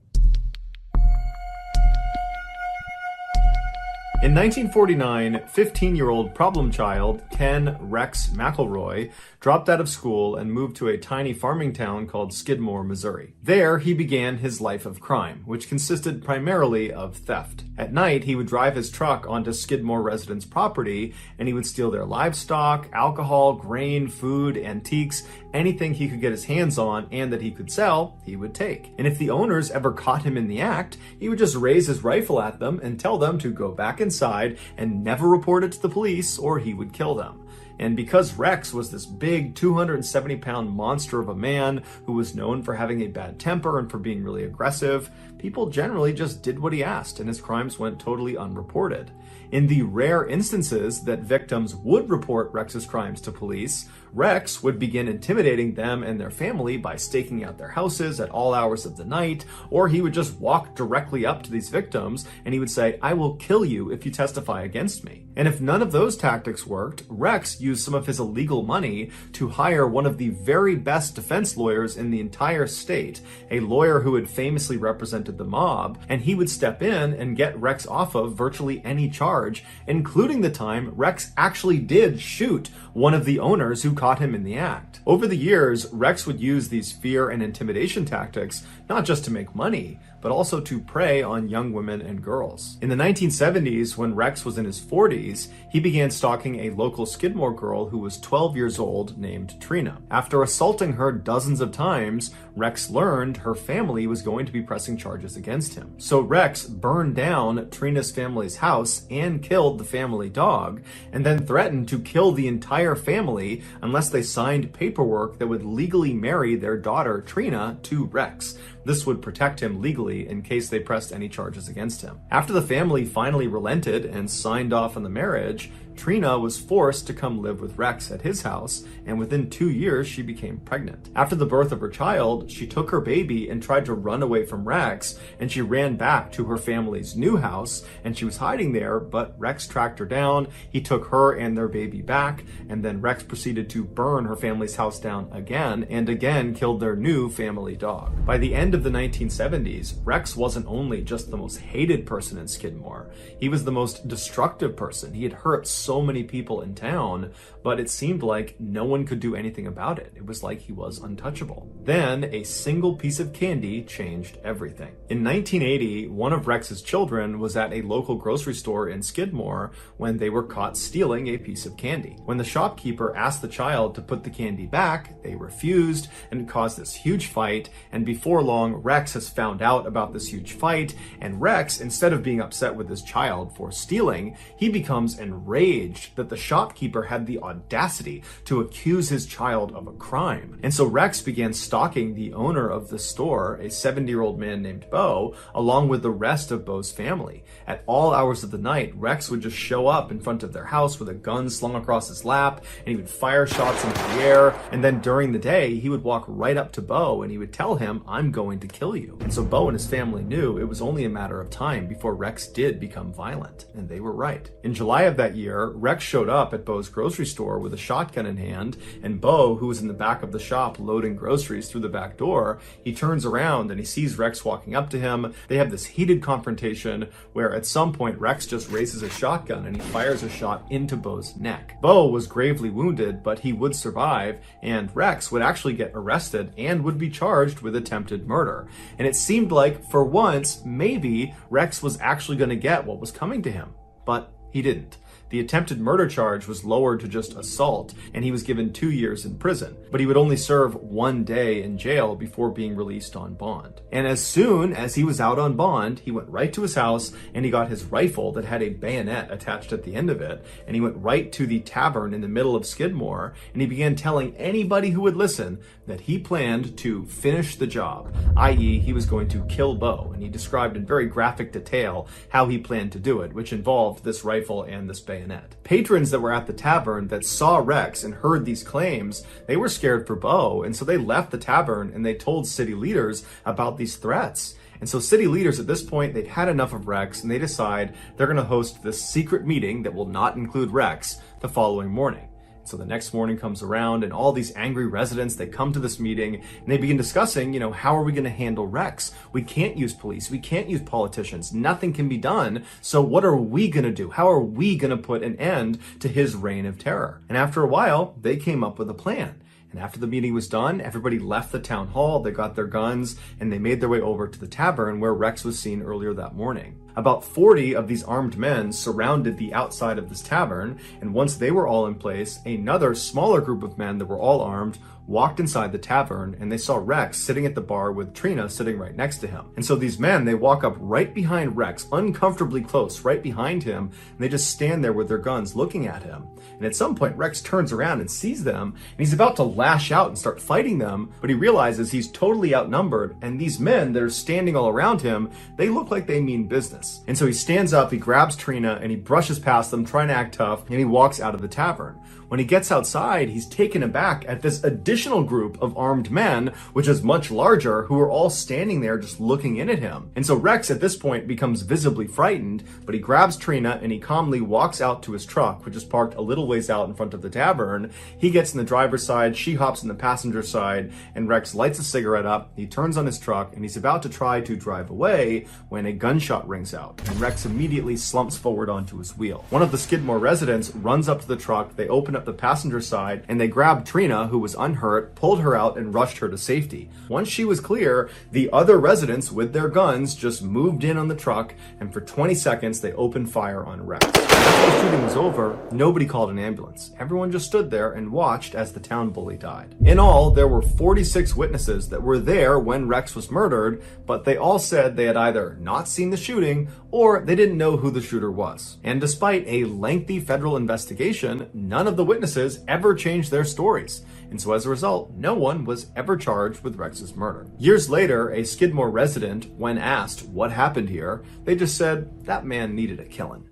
S1: In 1949, 15-year-old problem child Ken Rex McElroy dropped out of school and moved to a tiny farming town called Skidmore, Missouri. There, he began his life of crime, which consisted primarily of theft. At night, he would drive his truck onto Skidmore residents' property, and he would steal their livestock, alcohol, grain, food, antiques, anything he could get his hands on and that he could sell, he would take. And if the owners ever caught him in the act, he would just raise his rifle at them and tell them to go back inside and never report it to the police or he would kill them. And because Rex was this big 270-pound monster of a man who was known for having a bad temper and for being really aggressive, people generally just did what he asked and his crimes went totally unreported. In the rare instances that victims would report Rex's crimes to police, Rex would begin intimidating them and their family by staking out their houses at all hours of the night, or he would just walk directly up to these victims and he would say, "I will kill you if you testify against me." And if none of those tactics worked, Rex used some of his illegal money to hire one of the very best defense lawyers in the entire state, a lawyer who had famously represented the mob, and he would step in and get Rex off of virtually any charge, including the time Rex actually did shoot one of the owners who caught him in the act. Over the years, Rex would use these fear and intimidation tactics not just to make money, but also to prey on young women and girls. In the 1970s, when Rex was in his 40s, he began stalking a local Skidmore girl who was 12 years old named Trina. After assaulting her dozens of times, Rex learned her family was going to be pressing charges against him. So Rex burned down Trina's family's house and killed the family dog, and then threatened to kill the entire family unless they signed paperwork that would legally marry their daughter Trina to Rex. This would protect him legally in case they pressed any charges against him. After the family finally relented and signed off on the marriage, Trina was forced to come live with Rex at his house, and within 2 years, she became pregnant. After the birth of her child, she took her baby and tried to run away from Rex, and she ran back to her family's new house, and she was hiding there, but Rex tracked her down. He took her and their baby back, and then Rex proceeded to burn her family's house down again, and again killed their new family dog. By the end of the 1970s, Rex wasn't only just the most hated person in Skidmore, he was the most destructive person. He had hurt so many people in town, but it seemed like no one could do anything about it. It was like he was untouchable. Then a single piece of candy changed everything. In 1980, one of Rex's children was at a local grocery store in Skidmore when they were caught stealing a piece of candy. When the shopkeeper asked the child to put the candy back, they refused, and it caused this huge fight, and before long, Rex has found out about this huge fight, and Rex, instead of being upset with his child for stealing, he becomes enraged that the shopkeeper had the audacity to accuse his child of a crime. And so Rex began stalking the owner of the store, a 70-year-old man named Bo, along with the rest of Bo's family. At all hours of the night, Rex would just show up in front of their house with a gun slung across his lap, and he would fire shots into the air, and then during the day, he would walk right up to Bo and he would tell him, "I'm going to kill you." And so Bo and his family knew it was only a matter of time before Rex did become violent, and they were right. In July of that year, Rex showed up at Bo's grocery store with a shotgun in hand, and Bo, who was in the back of the shop loading groceries through the back door, he turns around and he sees Rex walking up to him. They have this heated confrontation where at some point Rex just raises a shotgun and he fires a shot into Bo's neck. Bo was gravely wounded, but he would survive, and Rex would actually get arrested and would be charged with attempted murder. And it seemed like, for once, maybe Rex was actually going to get what was coming to him, but he didn't. The attempted murder charge was lowered to just assault, and he was given 2 years in prison, but he would only serve 1 day in jail before being released on bond. And as soon as he was out on bond, he went right to his house and he got his rifle that had a bayonet attached at the end of it, and he went right to the tavern in the middle of Skidmore, and he began telling anybody who would listen that he planned to finish the job, i.e. he was going to kill Bo, and he described in very graphic detail how he planned to do it, which involved this rifle and this bayonet. Patrons that were at the tavern that saw Rex and heard these claims, they were scared for Bo, and so they left the tavern and they told city leaders about these threats. And so city leaders at this point, they've had enough of Rex, and they decide they're going to host this secret meeting that will not include Rex the following morning. So the next morning comes around and all these angry residents, they come to this meeting and they begin discussing, how are we going to handle Rex? We can't use police. We can't use politicians. Nothing can be done. So what are we going to do? How are we going to put an end to his reign of terror? And after a while, they came up with a plan. And after the meeting was done, everybody left the town hall, they got their guns, and they made their way over to the tavern where Rex was seen earlier that morning. About 40 of these armed men surrounded the outside of this tavern, and once they were all in place, another smaller group of men that were all armed walked inside the tavern, and they saw Rex sitting at the bar with Trina sitting right next to him. And so these men, they walk up right behind Rex, uncomfortably close, right behind him, and they just stand there with their guns looking at him. And at some point, Rex turns around and sees them, and he's about to lash out and start fighting them, but he realizes he's totally outnumbered, and these men that are standing all around him, they look like they mean business. And so he stands up, he grabs Trina, and he brushes past them, trying to act tough, and he walks out of the tavern. When he gets outside, he's taken aback at this additional group of armed men, which is much larger, who are all standing there just looking in at him. And so Rex at this point becomes visibly frightened, but he grabs Trina and he calmly walks out to his truck, which is parked a little ways out in front of the tavern. He gets in the driver's side, she hops in the passenger side, and Rex lights a cigarette up, he turns on his truck, and he's about to try to drive away when a gunshot rings
S2: freaks out, and Rex immediately slumps forward onto his wheel. One of the Skidmore residents runs up to the truck, they open up the passenger side, and they grab Trina, who was unhurt, pulled her out, and rushed her to safety. Once she was clear, the other residents with their guns just moved in on the truck, and for 20 seconds they opened fire on Rex. After the shooting was over, nobody called an ambulance. Everyone just stood there and watched as the town bully died. In all, there were 46 witnesses that were there when Rex was murdered, but they all said they had either not seen the shooting or they didn't know who the shooter was. And despite a lengthy federal investigation, none of the witnesses ever changed their stories. And so as a result, no one was ever charged with Rex's murder. Years later, a Skidmore resident, when asked what happened here, they just said, "That man needed a killing."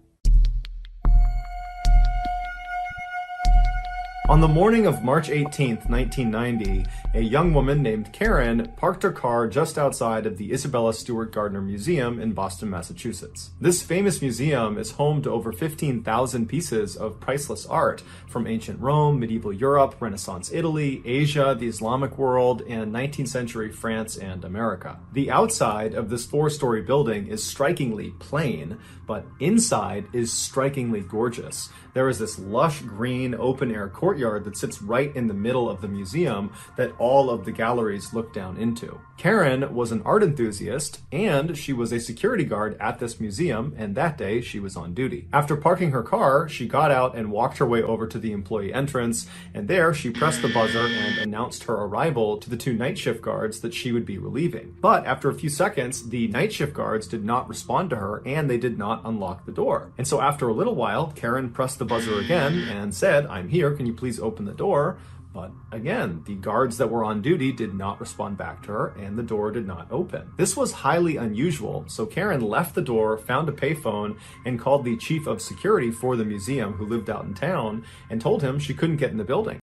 S2: On the morning of March 18th, 1990, a young woman named Karen parked her car just outside of the Isabella Stewart Gardner Museum in Boston, Massachusetts. This famous museum is home to over 15,000 pieces of priceless art from ancient Rome, medieval Europe, Renaissance Italy, Asia, the Islamic world, and 19th century France and America. The outside of this 4-story building is strikingly plain, but inside is strikingly gorgeous. There is this lush green open-air courtyard that sits right in the middle of the museum that all of the galleries look down into. Karen was an art enthusiast, and she was a security guard at this museum, and that day she was on duty. After parking her car, she got out and walked her way over to the employee entrance, and there she pressed the buzzer and announced her arrival to the 2 night shift guards that she would be relieving. But after a few seconds, the night shift guards did not respond to her, and they did not unlock the door. And so after a little while, Karen pressed the buzzer again and said, "I'm here, can you please open the door?" But again, the guards that were on duty did not respond back to her, and the door did not open. This was highly unusual, so Karen left the door, found a payphone, and called the chief of security for the museum, who lived out in town, and told him she couldn't get in the building.